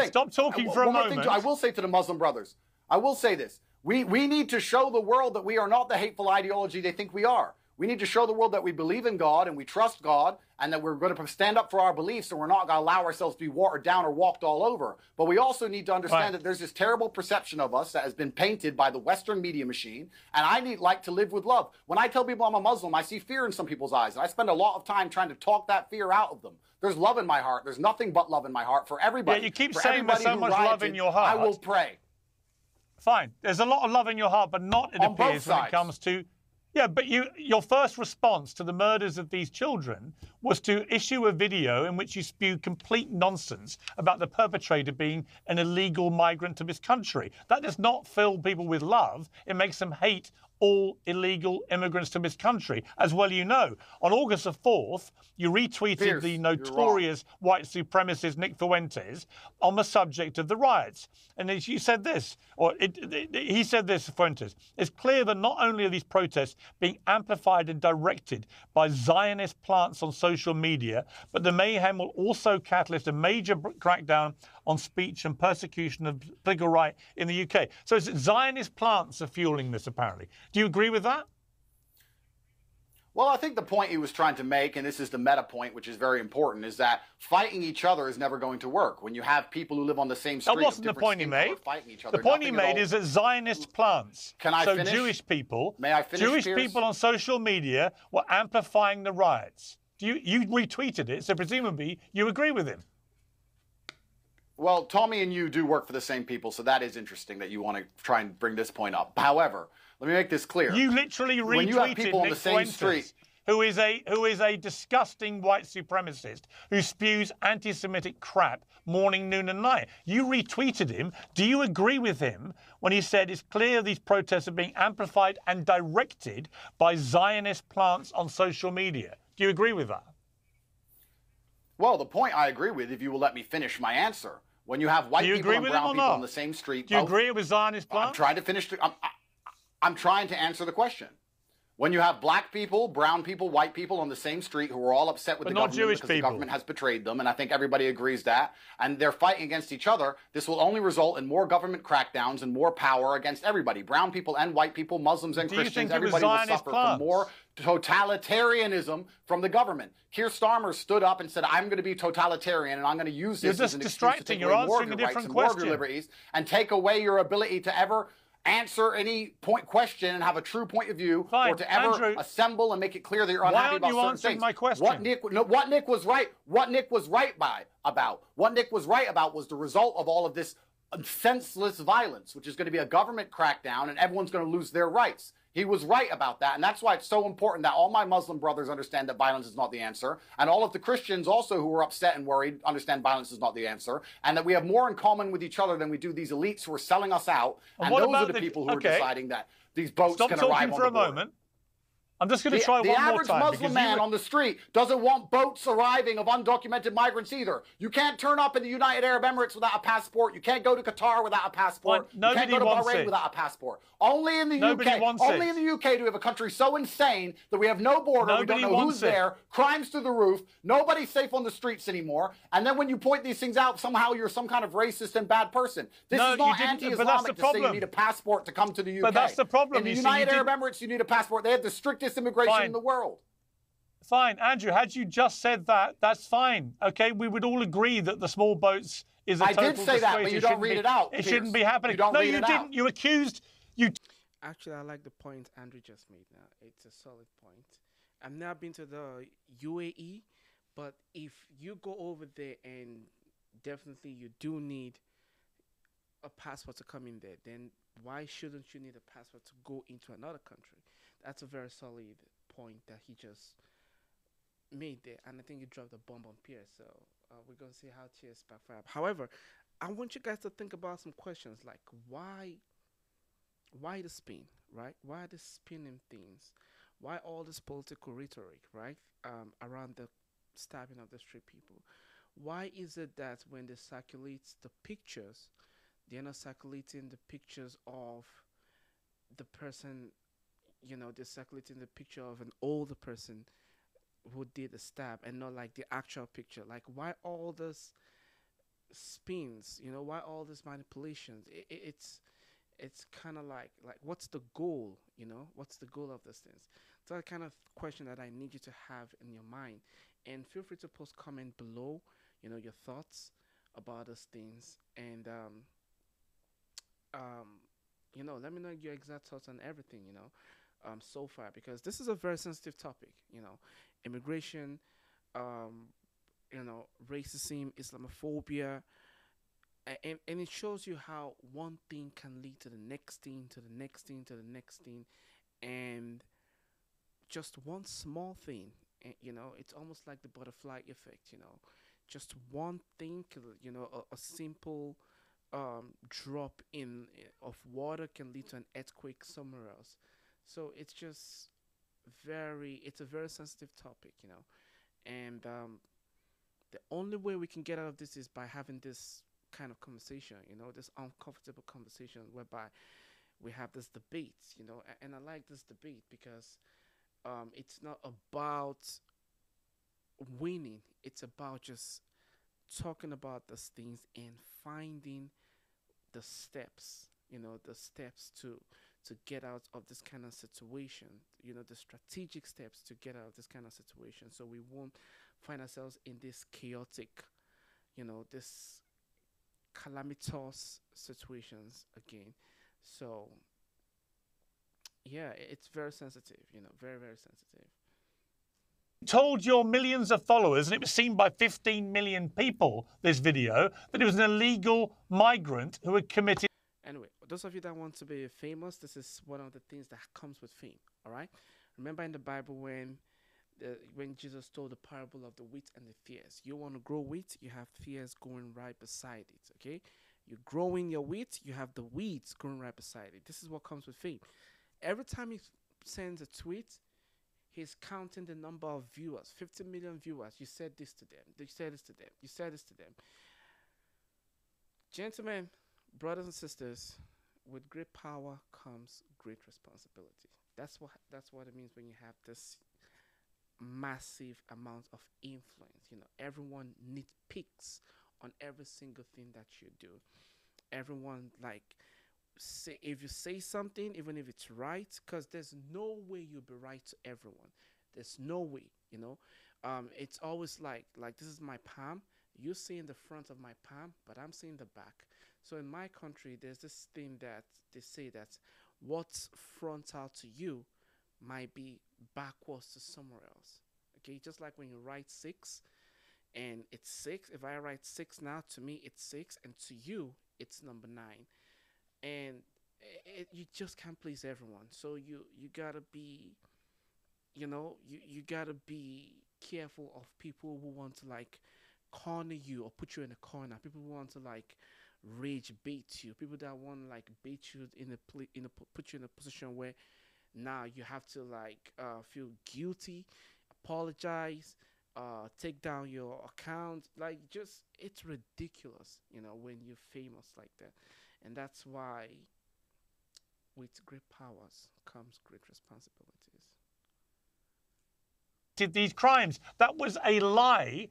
Stop talking for a moment. I will say to the Muslim brothers, I will say this. We need to show the world that we are not the hateful ideology they think we are. We need to show the world that we believe in God and we trust God and that we're going to stand up for our beliefs and we're not going to allow ourselves to be watered down or walked all over. But we also need to understand that there's this terrible perception of us that has been painted by the Western media machine, and I like to live with love. When I tell people I'm a Muslim, I see fear in some people's eyes, and I spend a lot of time trying to talk that fear out of them. There's love in my heart. There's nothing but love in my heart for everybody. Yeah, you keep saying there's so much love in your heart. I will pray. Fine. There's a lot of love in your heart, but not, it appears, when it comes to... Yeah, but your first response to the murders of these children was to issue a video in which you spew complete nonsense about the perpetrator being an illegal migrant to this country. That does not fill people with love. It makes them hate all illegal immigrants to this country, as well you know. On August the 4th, you retweeted Piers, the notorious white supremacist Nick Fuentes on the subject of the riots. And you said this, he said this, Fuentes, it's clear that not only are these protests being amplified and directed by Zionist plants on social media, but the mayhem will also catalyst a major crackdown on speech and persecution of political right in the UK. So it's Zionist plants are fueling this, apparently. Do you agree with that? Well, I think the point he was trying to make, and this is the meta point, which is very important, is that fighting each other is never going to work. When you have people who live on the same street, that wasn't the point he made. The point he made is that Zionist plants, so Jewish people, Jewish people on social media were amplifying the riots. You retweeted it, so presumably you agree with him. Well, Tommy and you do work for the same people, so that is interesting that you want to try and bring this point up. However, let me make this clear. You literally retweeted Nick Fuentes, who is a disgusting white supremacist who spews anti-Semitic crap morning, noon and night. You retweeted him. Do you agree with him when he said it's clear these protests are being amplified and directed by Zionist plants on social media? Do you agree with that? Well, the point I agree with, if you will let me finish my answer. When you have white people and brown people on the same street... Do you agree with Zionist plants? I'm trying to finish... I'm trying to answer the question. When you have black people, brown people, white people on the same street who are all upset with the government because the government has betrayed them, and I think everybody agrees that, and they're fighting against each other, this will only result in more government crackdowns and more power against everybody. Brown people and white people, Muslims and Christians, everybody will suffer from more totalitarianism from the government. Keir Starmer stood up and said, I'm going to be totalitarian and I'm going to use this as an excuse to take away more of your rights and more of your liberties and take away your ability to ever answer any question and have a true point of view, or to ever assemble and make it clear that you're unhappy about certain things. My question? What Nick was right about was the result of all of this senseless violence, which is going to be a government crackdown and everyone's going to lose their rights. He was right about that, and that's why it's so important that all my Muslim brothers understand that violence is not the answer, and all of the Christians also who are upset and worried understand violence is not the answer, and that we have more in common with each other than we do these elites who are selling us out, and those are the people who are deciding that these boats can arrive on the border. Stop talking for a moment. I'm just going to try one more time. The average Muslim man on the street doesn't want boats arriving of undocumented migrants either. You can't turn up in the United Arab Emirates without a passport. You can't go to Qatar without a passport. You can't go to Bahrain without a passport. Only in the UK. Only in the UK do we have a country so insane that we have no border. We don't know who's there. Crimes through the roof. Nobody's safe on the streets anymore. And then when you point these things out, somehow you're some kind of racist and bad person. This is not anti-Islamic to say you need a passport to come to the UK. But that's the problem. In the United Arab Emirates, you need a passport. They have the strictest immigration in the world. Fine, Andrew, had you just said that, that's fine. Okay, we would all agree that the small boats is a total disgrace. I did say that, but you don't read it out. It shouldn't be happening. No, you didn't. You accused... Actually, I like the point Andrew just made now. It's a solid point. I've now been to the UAE, but if you go over there and definitely you do need a passport to come in there, then why shouldn't you need a passport to go into another country? That's a very solid point that he just made there, and I think he dropped a bomb on Piers. So we're gonna see how tears backfire. However, I want you guys to think about some questions like why the spin, right? Why the spinning things? Why all this political rhetoric, right? Around the stabbing of the street people. Why is it that when they circulate the pictures, they're not circulating the pictures of the person, they're circulating the picture of an older person who did the stab and not like the actual picture? Like, why all this spins? Why all this manipulations? It's kind of like what's the goal? What's the goal of these things? So that kind of question that I need you to have in your mind, and feel free to post comment below, your thoughts about those things, and let me know your exact thoughts on everything, so far, because this is a very sensitive topic, immigration, racism, Islamophobia, and it shows you how one thing can lead to the next thing, to the next thing, to the next thing, and just one small thing, it's almost like the butterfly effect, just one thing, a simple drop in of water can lead to an earthquake somewhere else. So it's just it's a very sensitive topic, and the only way we can get out of this is by having this kind of conversation, this uncomfortable conversation whereby we have this debate, and I like this debate because it's not about winning, it's about just talking about these things and finding the steps, the steps to get out of this kind of situation, the strategic steps to get out of this kind of situation, so we won't find ourselves in this chaotic, this calamitous situations again. So yeah, it's very sensitive, very, very sensitive. Told your millions of followers, and it was seen by 15 million people, this video, that it was an illegal migrant who had committed. Anyway, those of you that want to be famous, this is one of the things that comes with fame, all right? Remember in the Bible when Jesus told the parable of the wheat and the tares. You want to grow wheat, you have tares growing right beside it, okay? You're growing your wheat, you have the weeds growing right beside it. This is what comes with fame. Every time he sends a tweet, he's counting the number of viewers, 50 million viewers. You said this to them. You said this to them. You said this to them. Gentlemen, brothers and sisters, with great power comes great responsibility. That's what it means when you have this massive amount of influence. Everyone nitpicks on every single thing that you do. Everyone say, if you say something, even if it's right, because there's no way you'll be right to everyone. There's no way, it's always like this is my palm, you're seeing the front of my palm, but I'm seeing the back. So in my country, there's this thing that they say that what's frontal to you might be backwards to somewhere else. Okay, just like when you write 6 and it's 6, if I write 6 now, to me it's 6, and to you it's number 9. And you just can't please everyone, so you gotta be, you gotta be careful of people who want to corner you or put you in a corner. People who want to rage bait you. People that want to bait you put you in a position where now you have to feel guilty, apologize, take down your account. It's ridiculous, when you're famous like that. And that's why with great powers comes great responsibilities. Did these crimes? That was a lie.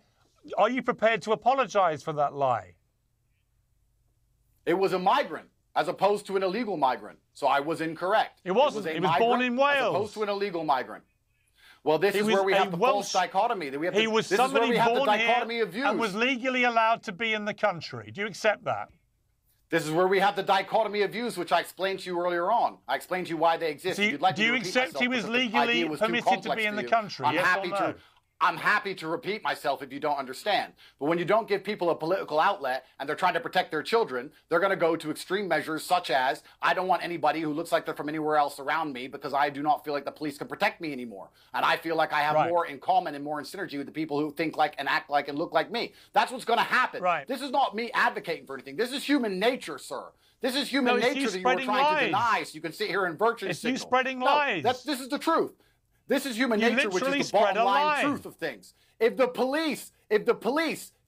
Are you prepared to apologize for that lie? It was a migrant as opposed to an illegal migrant. So I was incorrect. It wasn't. He was born in Wales. As opposed to an illegal migrant. Well, this is where we have the false dichotomy. He was somebody born here and was legally allowed to be in the country. Do you accept that? This is where we have the dichotomy of views, which I explained to you earlier on. I explained to you why they exist. So do you accept he was legally permitted to be in the country? I'm yes happy or no? to. I'm happy to repeat myself if you don't understand. But when you don't give people a political outlet and they're trying to protect their children, they're going to go to extreme measures such as, I don't want anybody who looks like they're from anywhere else around me because I do not feel like the police can protect me anymore. And I feel like I have more in common and more in synergy with the people who think like and act like and look like me. That's what's going to happen. Right. This is not me advocating for anything. This is human nature, sir. This is human nature that you were trying to deny so you can sit here and virtue signal. It's you spreading lies. This is the truth. This is human nature, which is the bottom line truth of things. If the police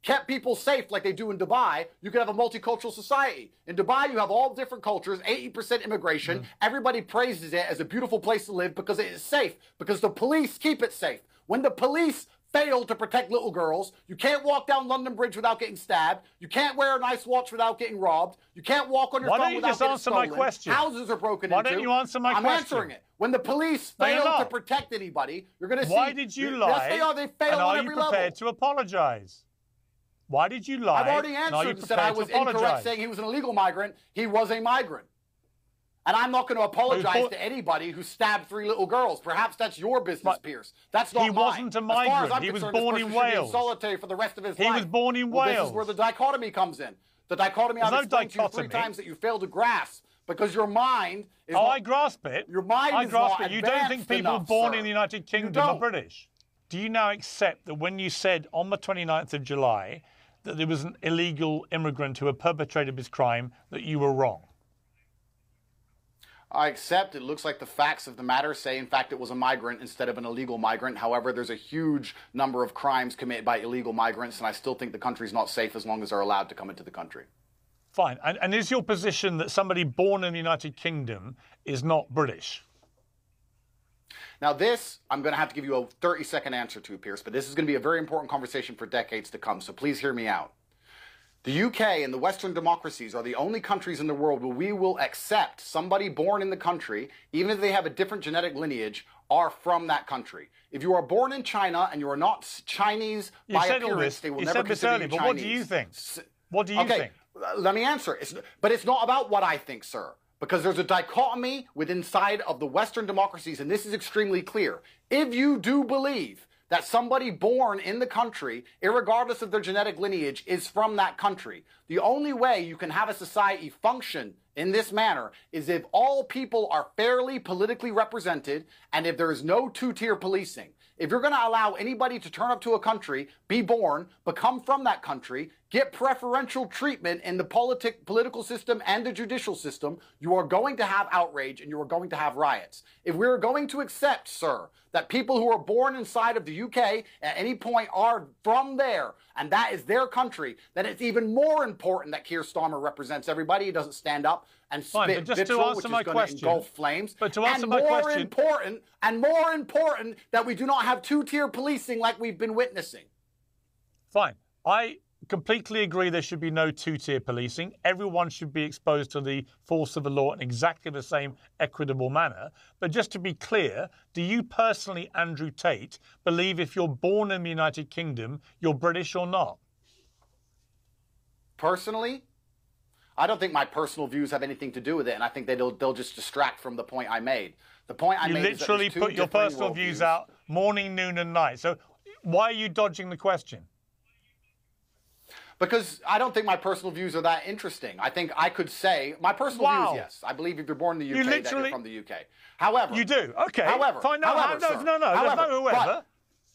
kept people safe like they do in Dubai, you could have a multicultural society. In Dubai, you have all different cultures, 80% immigration. Everybody praises it as a beautiful place to live because it is safe, because the police keep it safe. When the police fail to protect little girls, you can't walk down London Bridge without getting stabbed. You can't wear a nice watch without getting robbed. You can't walk on your phone without getting stolen. Why don't you just answer my question? Houses are broken into. Why don't you answer my question? I'm answering it. When the police fail to protect anybody, you're going to see. Why did you lie? Yes, they are. They fail on every level. Are you prepared to apologize? Why did you lie? I've already answered and said I was incorrect saying he was an illegal migrant. He was a migrant. And I'm not going to apologize to anybody who stabbed 3 little girls. Perhaps that's your business, Piers. That's not mine. He wasn't a migrant. He was born in Wales. Solitary for the rest of his life. He was born in Wales. This is where the dichotomy comes in. The dichotomy I've explained to you 3 times that you fail to grasp because your mind is I grasp it. Your mind is not advanced. You don't think people born in the United Kingdom are British? Do you now accept that when you said on the 29th of July that there was an illegal immigrant who had perpetrated this crime, that you were wrong? I accept it looks like the facts of the matter say, in fact, it was a migrant instead of an illegal migrant. However, there's a huge number of crimes committed by illegal migrants, and I still think the country's not safe as long as they're allowed to come into the country. Fine. And is your position that somebody born in the United Kingdom is not British? Now this, I'm going to have to give you a 30-second answer to, Piers, but this is going to be a very important conversation for decades to come, so please hear me out. The UK and the Western democracies are the only countries in the world where we will accept somebody born in the country, even if they have a different genetic lineage, are from that country. If you are born in China and you are not Chinese by appearance, they will never consider you Chinese. But what do you think? What do you think? Let me answer. But it's not about what I think, sir. Because there's a dichotomy inside of the Western democracies, and this is extremely clear. If you do believe that somebody born in the country, irregardless of their genetic lineage, is from that country, the only way you can have a society function in this manner is if all people are fairly politically represented and if there is no two-tier policing. If you're going to allow anybody to turn up to a country, be born, become from that country, get preferential treatment in the political system and the judicial system, you are going to have outrage and you are going to have riots. If we're going to accept, sir, that people who are born inside of the UK at any point are from there, and that is their country, then it's even more important that Keir Starmer represents everybody. He doesn't stand up and spit vitriol, which is going to engulf flames. But to answer my question, more important, that we do not have two-tier policing like we've been witnessing. Fine. I completely agree there should be no two-tier policing. Everyone should be exposed to the force of the law in exactly the same equitable manner. But just to be clear, do you personally, Andrew Tate, believe if you're born in the United Kingdom, you're British or not? Personally, I don't think my personal views have anything to do with it, and I think they'll just distract from the point I made. The point I made is that literally put your personal views out morning, noon, and night. So why are you dodging the question? Because I don't think my personal views are that interesting. I think I could say my personal views, yes. I believe if you're born in the UK, that you're from the UK. However, you do. Okay. However, fine. No. There's no however.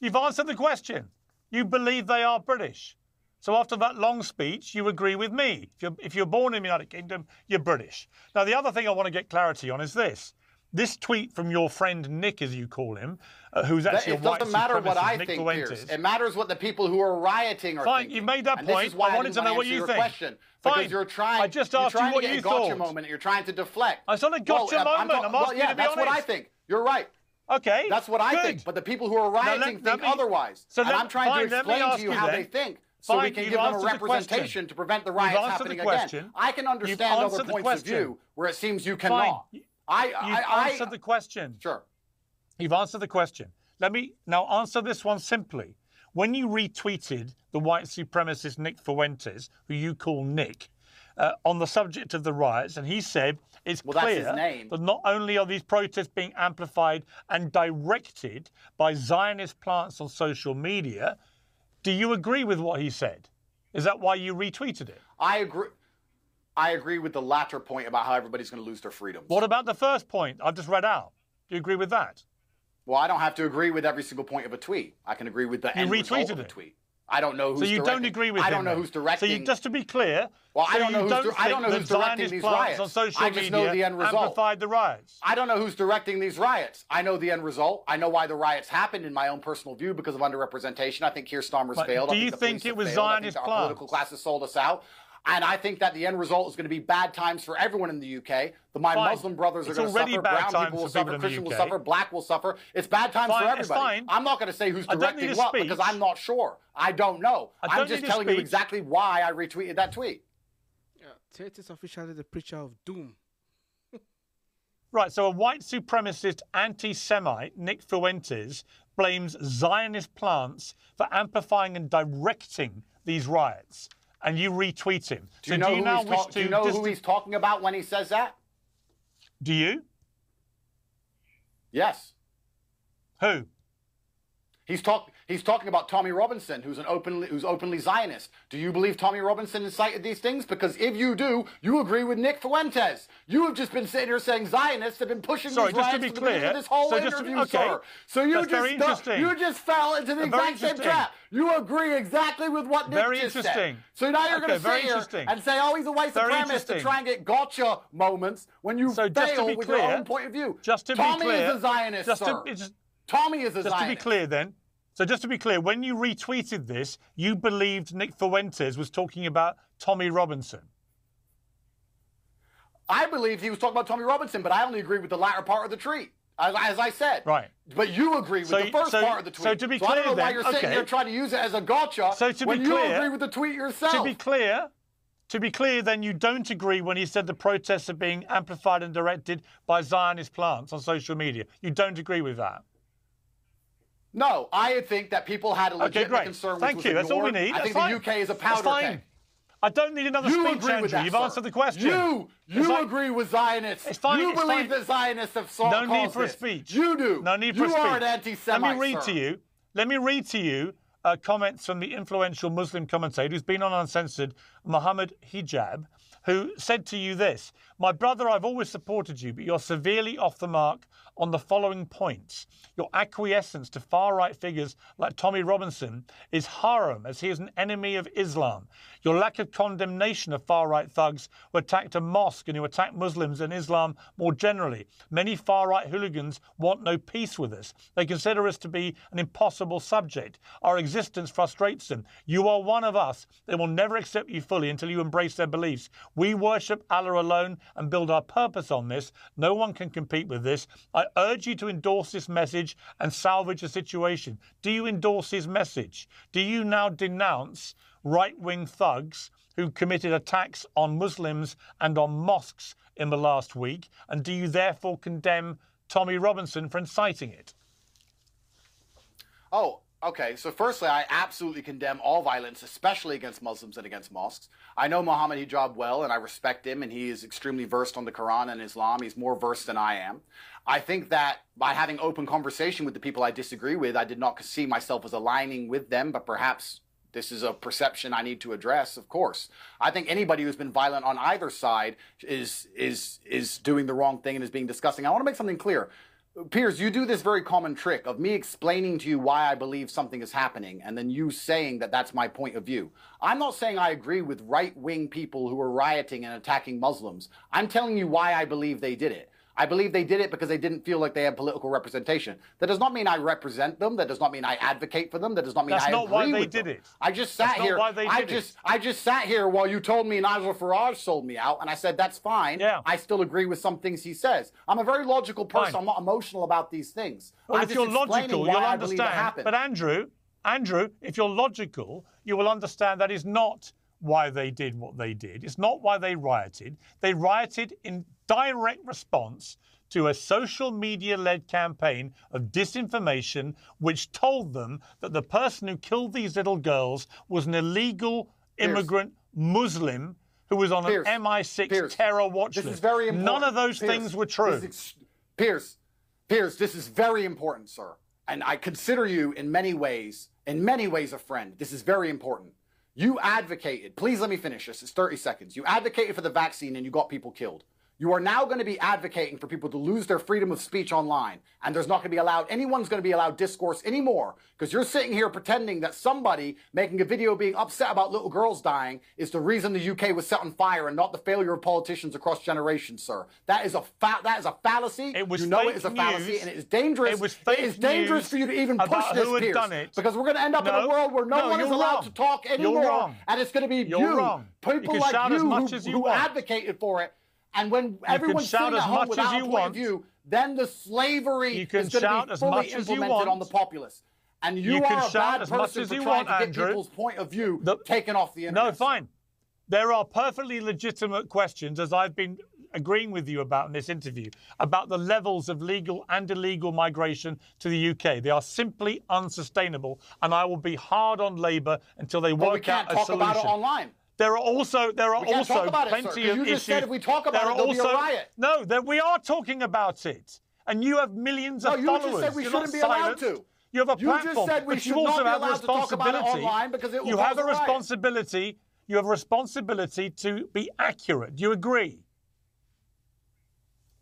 You've answered the question. You believe they are British. So after that long speech, you agree with me. If you're born in the United Kingdom, you're British. Now, the other thing I want to get clarity on is this. This tweet from your friend Nick, as you call him, who's actually a white supremacist, It doesn't matter what I Nick think, Fuentes. Piers. It matters what the people who are rioting are thinking. Fine, you've made that point. This is why I wanted to know what you think. Because you're trying, I just asked you what you thought. Moment. You're trying to deflect. It's not a gotcha moment. I'm asking you to be that's honest. what I think. You're right. Okay. That's what I think. But the people who are rioting think otherwise. So and I'm trying to explain to you how they think. So we can give them a representation to prevent the riots happening again. I can understand other points of view where it seems you cannot. You've answered the question. Sure. You've answered the question. Let me now answer this one simply. When you retweeted the white supremacist Nick Fuentes, who you call Nick, on the subject of the riots, and he said it's Well, that's clear his name. that not only are these protests being amplified and directed by Zionist plants on social media. Do you agree with what he said? Is that why you retweeted it? I agree. I agree with the latter point about how everybody's going to lose their freedoms. What about the first point I've just read out? Do you agree with that? Well, I don't have to agree with every single point of a tweet. I can agree with the end result of a tweet. I don't know who's directing. So you don't agree with him? I don't know who's directing. So you, just to be clear, well, I so don't know who's directing these riots. On social I just know the end result. Amplified the riots. I don't know who's directing these riots. I know the end result. I know why the riots happened in my own personal view because of underrepresentation. I think Keir Starmer's failed. Do you think it was Zionist plans? Our political class has sold us out. And I think that the end result is going to be bad times for everyone in the UK. My Muslim brothers are going to suffer, brown people will suffer, Christian will suffer, black will suffer. It's bad times for everybody. I'm not going to say who's directing what because I'm not sure. I don't know. I'm just telling you exactly why I retweeted that tweet. Yeah, Tate is officially the preacher of doom. Right, so a white supremacist anti-Semite, Nick Fuentes, blames Zionist plants for amplifying and directing these riots. And you retweet him. Do you know who he's talking about when he says that? Do you? Yes. Who? He's talking about Tommy Robinson, who's openly Zionist. Do you believe Tommy Robinson incited these things? Because if you do, you agree with Nick Fuentes. You have just been sitting here saying Zionists have been pushing these riots to be clear, this whole interview, sir. So you just fell into the exact same trap. You agree exactly with what Nick just said. So now you're going to sit here and say, oh, he's a white supremacist to try and get gotcha moments when you fail with your own point of view. Tommy is a Zionist, sir. Tommy is a Zionist. Just to be clear then, so just to be clear, when you retweeted this, you believed Nick Fuentes was talking about Tommy Robinson? I believed he was talking about Tommy Robinson, but I only agree with the latter part of the tweet, as I said. Right. But you agree with the first part of the tweet. So to be clear I don't know why then, you're sitting here trying to use it as a gotcha when you agree with the tweet yourself. To be clear, then you don't agree when he said the protests are being amplified and directed by Zionist plants on social media. You don't agree with that? No, I think that people had a legitimate concern. Thank you. That's all we need. I think the UK is a powder keg. I don't need another speech, Andrew. You've answered the question. You agree with Zionists. It's fine. You believe that Zionists have solved No need for a speech. You do. No need for a speech. You are an anti-Semite, Let me read to you comments from the influential Muslim commentator who's been on Uncensored, Muhammad Hijab, who said to you this: "My brother, I've always supported you, but you're severely off the mark on the following points. Your acquiescence to far-right figures like Tommy Robinson is haram, as he is an enemy of Islam. Your lack of condemnation of far-right thugs who attacked a mosque and who attack Muslims and Islam more generally. Many far-right hooligans want no peace with us. They consider us to be an impossible subject. Our existence frustrates them. You are one of us. They will never accept you fully until you embrace their beliefs. We worship Allah alone and build our purpose on this. No one can compete with this. I urge you to endorse this message and salvage the situation." Do you endorse his message? Do you now denounce right-wing thugs who committed attacks on Muslims and on mosques in the last week? And do you therefore condemn Tommy Robinson for inciting it? Oh, okay. So firstly, I absolutely condemn all violence, especially against Muslims and against mosques. I know Muhammad Hijab well, and I respect him, and he is extremely versed on the Quran and Islam. He's more versed than I am. I think that by having open conversation with the people I disagree with, I did not see myself as aligning with them, but perhaps this is a perception I need to address, of course. I think anybody who's been violent on either side is doing the wrong thing and is being disgusting. I want to make something clear. Piers, you do this very common trick of me explaining to you why I believe something is happening and then you saying that that's my point of view. I'm not saying I agree with right-wing people who are rioting and attacking Muslims. I'm telling you why I believe they did it. I believe they did it because they didn't feel like they had political representation. That does not mean I represent them. That does not mean I advocate for them. That does not mean I agree with them. That's not why they did it. I just sat here. I just sat here while you told me Nigel Farage sold me out, and I said that's fine. Yeah. I still agree with some things he says. I'm a very logical person. I'm not emotional about these things. Well, if you're logical, you'll understand. But Andrew, if you're logical, you will understand that is not why they did what they did. It's not why they rioted. They rioted in direct response to a social media-led campaign of disinformation which told them that the person who killed these little girls was an illegal immigrant Muslim who was on Piers, an MI6 Piers, terror watch this list. is very important. None of those Piers, things were true. Piers, this is very important, sir. And I consider you in many ways a friend. This is very important. You advocated, please let me finish this, it's 30 seconds. You advocated for the vaccine and you got people killed. You are now going to be advocating for people to lose their freedom of speech online. And there's not going to be anyone's going to be allowed discourse anymore. Because you're sitting here pretending that somebody making a video being upset about little girls dying is the reason the UK was set on fire and not the failure of politicians across generations, sir. That is a fallacy. It was you know fake it is a news. fallacy and it is dangerous. It was fake it is dangerous news for you to even push about this, who had Piers. done it. Because we're going to end up in a world where no one is allowed to talk anymore. You're wrong. And it's going to be Wrong. people like you who advocated for it. And when everyone's sitting at home without a point of view, then the slavery is going to be fully implemented on the populace. And you are a bad person for trying to get people's point of view taken off the internet. No, fine. There are perfectly legitimate questions, as I've been agreeing with you about in this interview, about the levels of legal and illegal migration to the UK. They are simply unsustainable, and I will be hard on Labour until they work out a solution. We can't talk about it online. There are also plenty of you issues. Just said if we talk about it, there'll be a riot. No, we are talking about it, and you have millions of followers. You just said we shouldn't be allowed to. You have a platform, you just said we should not be allowed to talk about it online because it will cause a riot. You have a responsibility to be accurate. Do you agree?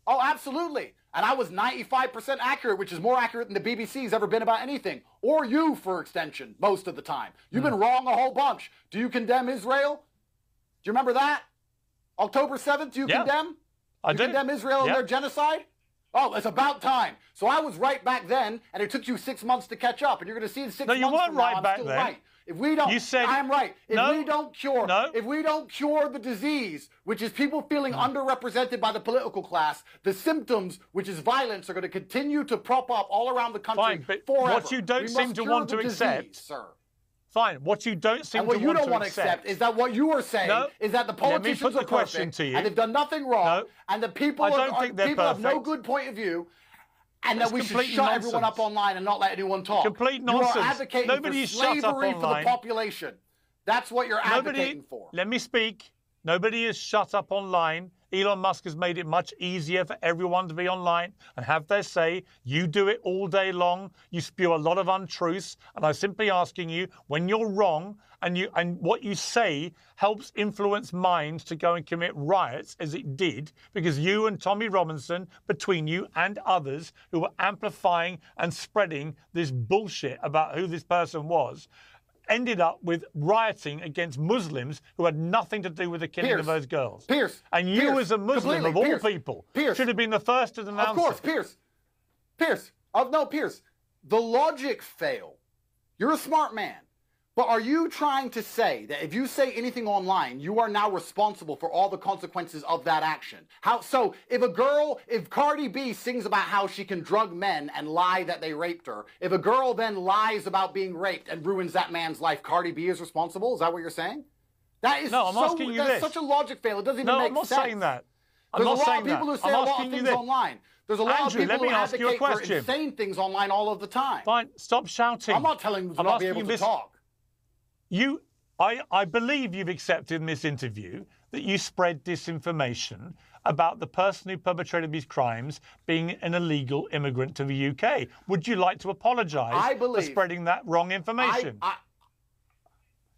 Oh, absolutely. And I was 95% accurate, which is more accurate than the BBC's ever been about anything. Or you, for extension, most of the time. You've been wrong a whole bunch. Do you condemn Israel? Do you remember that? October 7th, do you condemn? I do. Condemn Israel and their genocide? Oh, it's about time. So I was right back then, and it took you 6 months to catch up. And you're going to see in 6 months you weren't from right now, back I'm still then. right. If we don't, you said, I'm right. If we don't cure the disease, which is people feeling underrepresented by the political class, the symptoms, which is violence, are going to continue to prop up all around the country but forever. What you don't seem to want to accept, sir. Fine. What you don't seem to want to accept. And what you don't want to accept is that what you are saying is that the politicians are perfect and they've done nothing wrong, and the people have no good point of view. And that we should shut everyone up online and not let anyone talk. Complete nonsense. You are advocating for slavery for the population. That's what you're advocating for. Let me speak. Nobody is shut up online. Elon Musk has made it much easier for everyone to be online and have their say. You do it all day long. You spew a lot of untruths. And I'm simply asking you, when you're wrong and what you say helps influence minds to go and commit riots, as it did, because you and Tommy Robinson, between you and others who were amplifying and spreading this bullshit about who this person was, ended up with rioting against Muslims who had nothing to do with the killing of those girls. Piers. And you as a Muslim, of all people, should have been the first to denounce it. Of course, Piers. Piers. The logic failed. You're a smart man. But are you trying to say that if you say anything online, you are now responsible for all the consequences of that action? So if Cardi B sings about how she can drug men and lie that they raped her, if a girl then lies about being raped and ruins that man's life, Cardi B is responsible? Is that what you're saying? That is asking you that's such a logic fail. It doesn't even make sense. No, I'm not saying that. There's a lot of people who say a lot of things online. There's a lot of people who advocate for insane things online all of the time. Fine, stop shouting. I'm not telling them to not be able to talk. I believe you've accepted in this interview that you spread disinformation about the person who perpetrated these crimes being an illegal immigrant to the UK. Would you like to apologise for spreading that wrong information?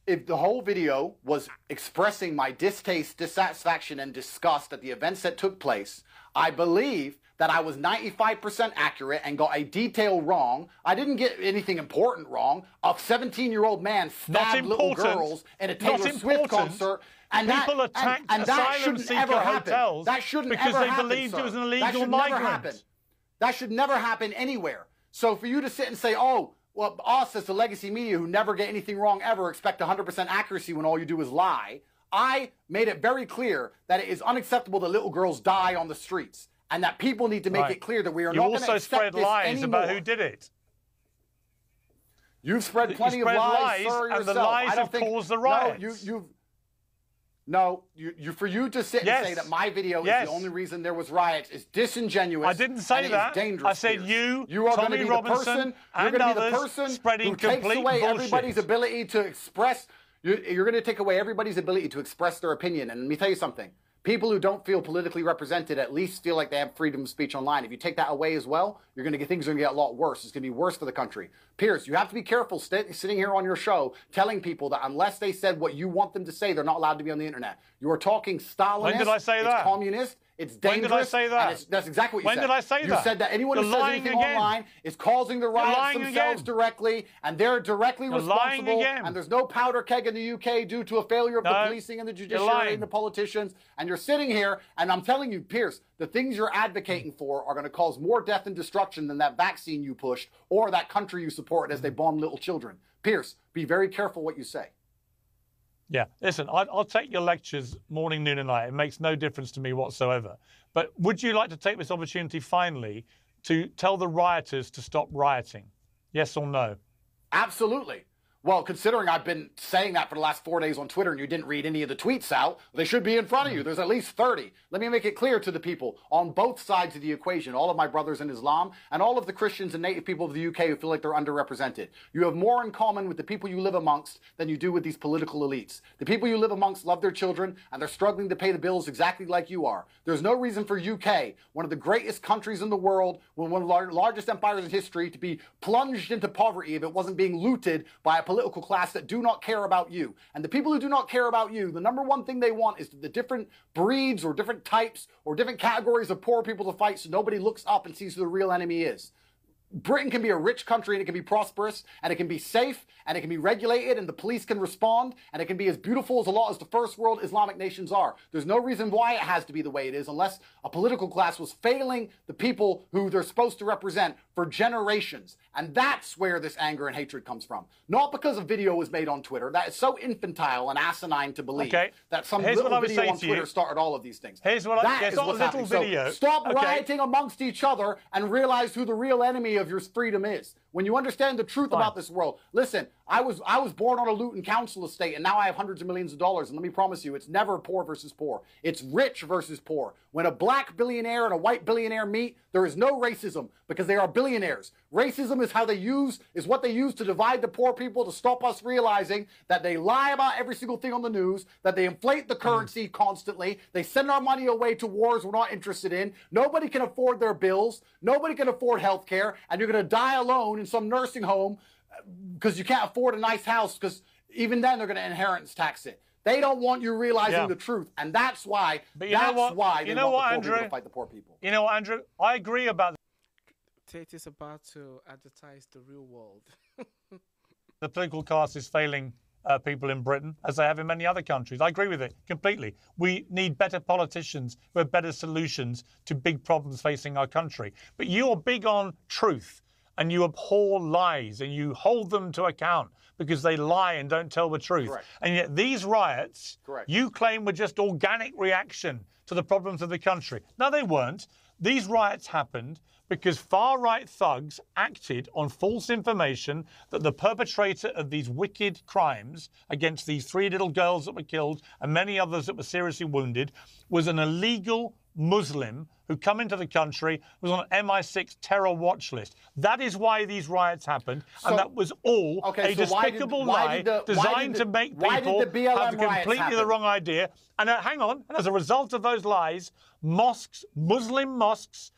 If the whole video was expressing my distaste, dissatisfaction, and disgust at the events that took place, I believe that I was 95% accurate and got a detail wrong. I didn't get anything important wrong. A 17-year-old man stabbed little girls in a Taylor Swift concert. And people attacked asylum seeker hotels because they believed it was an illegal migrant. That should never happen anywhere. So for you to sit and say, oh, well, us as the legacy media who never get anything wrong ever expect 100% accuracy when all you do is lie, I made it very clear that it is unacceptable that little girls die on the streets. And that people need to make it clear that we are not going to accept this anymore. You also spread lies about who did it. You've spread plenty of lies, sir, and the lies have caused the riots. For you to sit and say that my video is the only reason there was riots is disingenuous. I didn't say that. Dangerous. I said you are Tommy going to be Robinson, the person, and others spreading who takes complete away bullshit. Everybody's ability to express You're going to take away everybody's ability to express their opinion. And let me tell you something. People who don't feel politically represented at least feel like they have freedom of speech online. If you take that away as well, things are going to get a lot worse. It's going to be worse for the country. Piers, you have to be careful sitting here on your show telling people that unless they said what you want them to say, they're not allowed to be on the internet. You are talking Stalinist. When did I say that? It's communist. It's dangerous. When did I say that? That's exactly what you said. When did I say that? You said that anyone who says anything online is causing the riots themselves directly, and they're directly responsible. And there's no powder keg in the UK due to a failure of the policing and the judiciary and the politicians. And you're sitting here, and I'm telling you, Piers, the things you're advocating for are going to cause more death and destruction than that vaccine you pushed or that country you supported as they bomb little children. Piers, be very careful what you say. Yeah, listen, I'll take your lectures morning, noon, and night. It makes no difference to me whatsoever. But would you like to take this opportunity finally to tell the rioters to stop rioting? Yes or no? Absolutely. Well, considering I've been saying that for the last 4 days on Twitter and you didn't read any of the tweets out, they should be in front of you. There's at least 30. Let me make it clear to the people on both sides of the equation, all of my brothers in Islam and all of the Christians and native people of the UK who feel like they're underrepresented. You have more in common with the people you live amongst than you do with these political elites. The people you live amongst love their children and they're struggling to pay the bills exactly like you are. There's no reason for UK, one of the greatest countries in the world, one of the largest empires in history, to be plunged into poverty if it wasn't being looted by a political class that do not care about you. And the people who do not care about you, the number one thing they want is the different breeds or different types or different categories of poor people to fight so nobody looks up and sees who the real enemy is. Britain can be a rich country and it can be prosperous and it can be safe and it can be regulated and the police can respond and it can be as beautiful as a lot as the first world Islamic nations are. There's no reason why it has to be the way it is unless a political class was failing the people who they're supposed to represent for generations. And that's where this anger and hatred comes from. Not because a video was made on Twitter. That is so infantile and asinine to believe that some little video on Twitter started all of these things. Here's what that is what's happening. So stop rioting amongst each other and realize who the real enemy of your freedom is. When you understand the truth about this world, listen, I was born on a Luton council estate and now I have hundreds of millions of dollars. And let me promise you, it's never poor versus poor. It's rich versus poor. When a black billionaire and a white billionaire meet, there is no racism because they are billionaires. Racism is what they use to divide the poor people, to stop us realizing that they lie about every single thing on the news, that they inflate the currency constantly, they send our money away to wars we're not interested in, nobody can afford their bills, nobody can afford health care, and you're going to die alone in some nursing home because you can't afford a nice house because even then they're going to inheritance tax it. They don't want you realizing the truth, and that's why. But they want the poor people to fight the poor people. You know what, Andrew? I agree about. Tate is about to advertise the real world. The political class is failing people in Britain, as they have in many other countries. I agree with it completely. We need better politicians who have better solutions to big problems facing our country. But you are big on truth, and you abhor lies, and you hold them to account because they lie and don't tell the truth. Correct. And yet these riots, you claim were just organic reaction to the problems of the country. No, they weren't. These riots happened because far-right thugs acted on false information that the perpetrator of these wicked crimes against these 3 little girls that were killed and many others that were seriously wounded was an illegal Muslim who come into the country, was on an MI6 terror watch list. That is why these riots happened, and that was all a despicable lie designed to make people have completely the wrong idea. And hang on, and as a result of those lies, mosques, Muslim mosques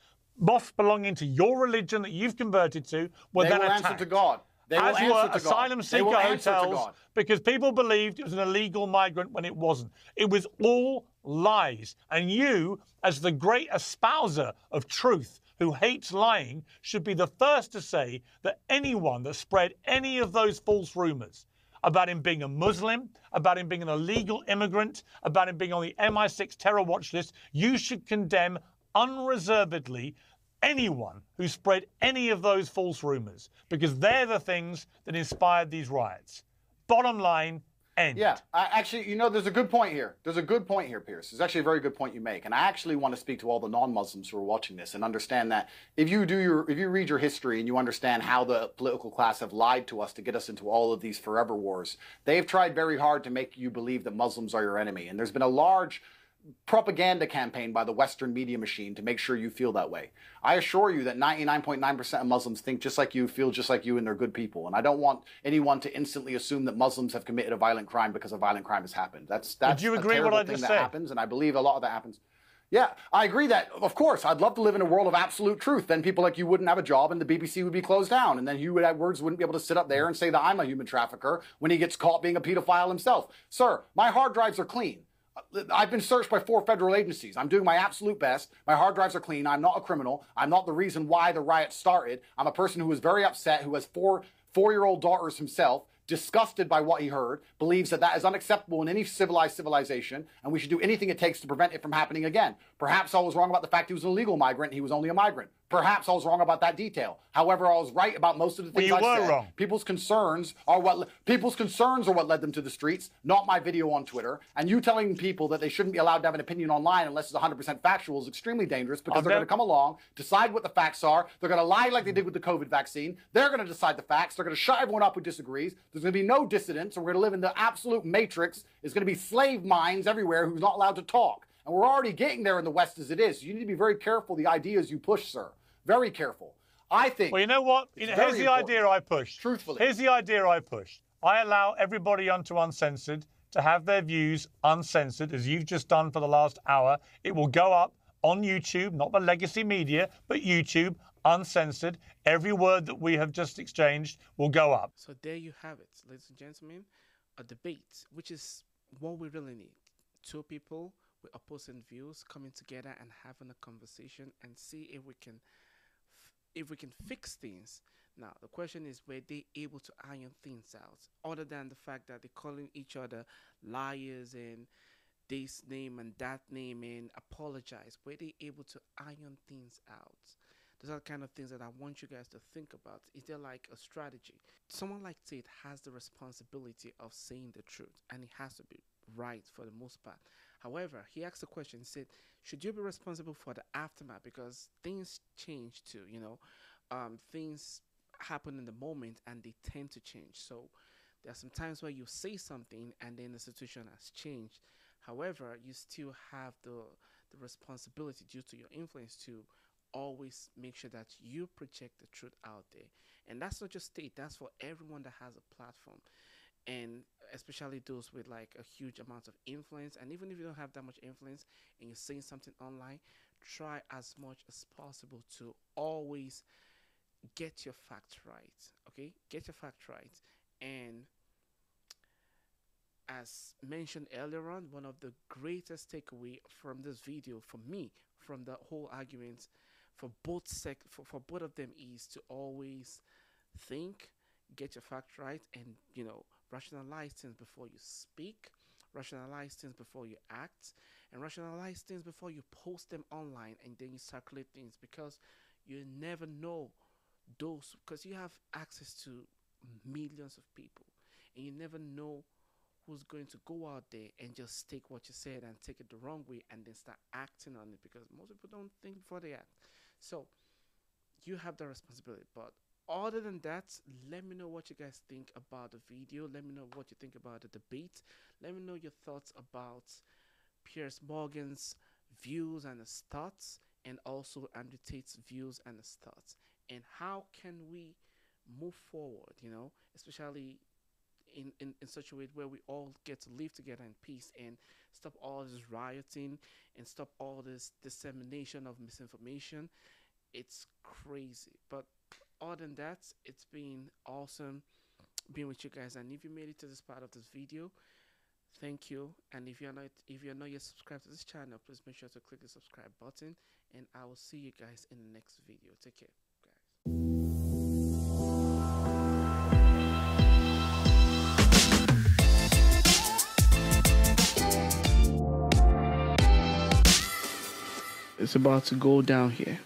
belonging to your religion that you've converted to, were then attacked. Answer to God. As were asylum seeker hotels, because people believed it was an illegal migrant when it wasn't. It was all lies. And you, as the great espouser of truth who hates lying, should be the first to say that anyone that spread any of those false rumours about him being a Muslim, about him being an illegal immigrant, about him being on the MI6 terror watch list, you should condemn unreservedly anyone who spread any of those false rumours, because they're the things that inspired these riots. Bottom line, end. Yeah, actually, you know, there's a good point here. There's a good point here, Piers. There's actually a very good point you make. And I actually want to speak to all the non-Muslims who are watching this and understand that if you read your history and you understand how the political class have lied to us to get us into all of these forever wars, they've tried very hard to make you believe that Muslims are your enemy. And there's been a large propaganda campaign by the Western media machine to make sure you feel that way. I assure you that 99.9% of Muslims think just like you, feel just like you, and they're good people. And I don't want anyone to instantly assume that Muslims have committed a violent crime because a violent crime has happened. That's do you agree a with what I terrible thing just that said? happens, and I believe a lot of that happens. Yeah, I agree that, of course, I'd love to live in a world of absolute truth. Then people like you wouldn't have a job and the BBC would be closed down. And then Hugh Edwards wouldn't be able to sit up there and say that I'm a human trafficker when he gets caught being a pedophile himself. Sir, my hard drives are clean. I've been searched by 4 federal agencies. I'm doing my absolute best. My hard drives are clean. I'm not a criminal. I'm not the reason why the riot started. I'm a person who was very upset, who has 4-year-old daughters himself, disgusted by what he heard, believes that that is unacceptable in any civilized civilization, and we should do anything it takes to prevent it from happening again. Perhaps I was wrong about the fact he was an illegal migrant and he was only a migrant. Perhaps I was wrong about that detail. However, I was right about most of the things I said. Wrong. People's concerns are what led them to the streets, not my video on Twitter. And you telling people that they shouldn't be allowed to have an opinion online unless it's 100% factual is extremely dangerous, because they're going to come along, decide what the facts are. They're going to lie like they did with the COVID vaccine. They're going to decide the facts. They're going to shut everyone up who disagrees. There's going to be no dissidents. And we're going to live in the absolute matrix. There's going to be slave minds everywhere who's not allowed to talk. And we're already getting there in the West as it is. So you need to be very careful the ideas you push, sir. Very careful. I think... Well, you know what? Here's the idea I pushed. Truthfully. Here's the idea I pushed. I allow everybody onto Uncensored to have their views uncensored, as you've just done for the last hour. It will go up on YouTube, not the legacy media, but YouTube, uncensored. Every word that we have just exchanged will go up. So there you have it, ladies and gentlemen. A debate, which is what we really need. 2 people with opposing views coming together and having a conversation and see if we can fix things. Now the question is, were they able to iron things out, other than the fact that they're calling each other liars and this name and that name and apologize? Were they able to iron things out? Those are the kind of things that I want you guys to think about. Is there like a strategy? Someone like Tate has the responsibility of saying the truth, and he has to be right for the most part. However, he asked a question. He said, should you be responsible for the aftermath? Because things change too, you know. Things happen in the moment and they tend to change. So there are some times where you say something and then the situation has changed. However, you still have the responsibility, due to your influence, to always make sure that you project the truth out there. And that's not just Tate, that's for everyone that has a platform. And especially those with like a huge amount of influence. And even if you don't have that much influence and you're saying something online, try as much as possible to always get your facts right. Okay, get your facts right. And as mentioned earlier on, one of the greatest takeaway from this video, for me, from the whole argument, for both for both of them, is to always think, get your facts right, and, you know, rationalize things before you speak, rationalize things before you act, and rationalize things before you post them online and then you circulate things, because you never know those, because you have access to millions of people, and you never know who's going to go out there and just take what you said and take it the wrong way and then start acting on it, because most people don't think before they act. So you have the responsibility. But other than that, let me know what you guys think about the video. Let me know what you think about the debate. Let me know your thoughts about Piers Morgan's views and his thoughts, and also Andrew Tate's views and his thoughts, and how can we move forward, you know, especially in such a way where we all get to live together in peace and stop all this rioting and stop all this dissemination of misinformation. It's crazy. But other than that, it's been awesome being with you guys. And if you made it to this part of this video, thank you. And if you're not yet subscribed to this channel, please make sure to click the subscribe button, and I will see you guys in the next video. Take care, guys. It's about to go down here.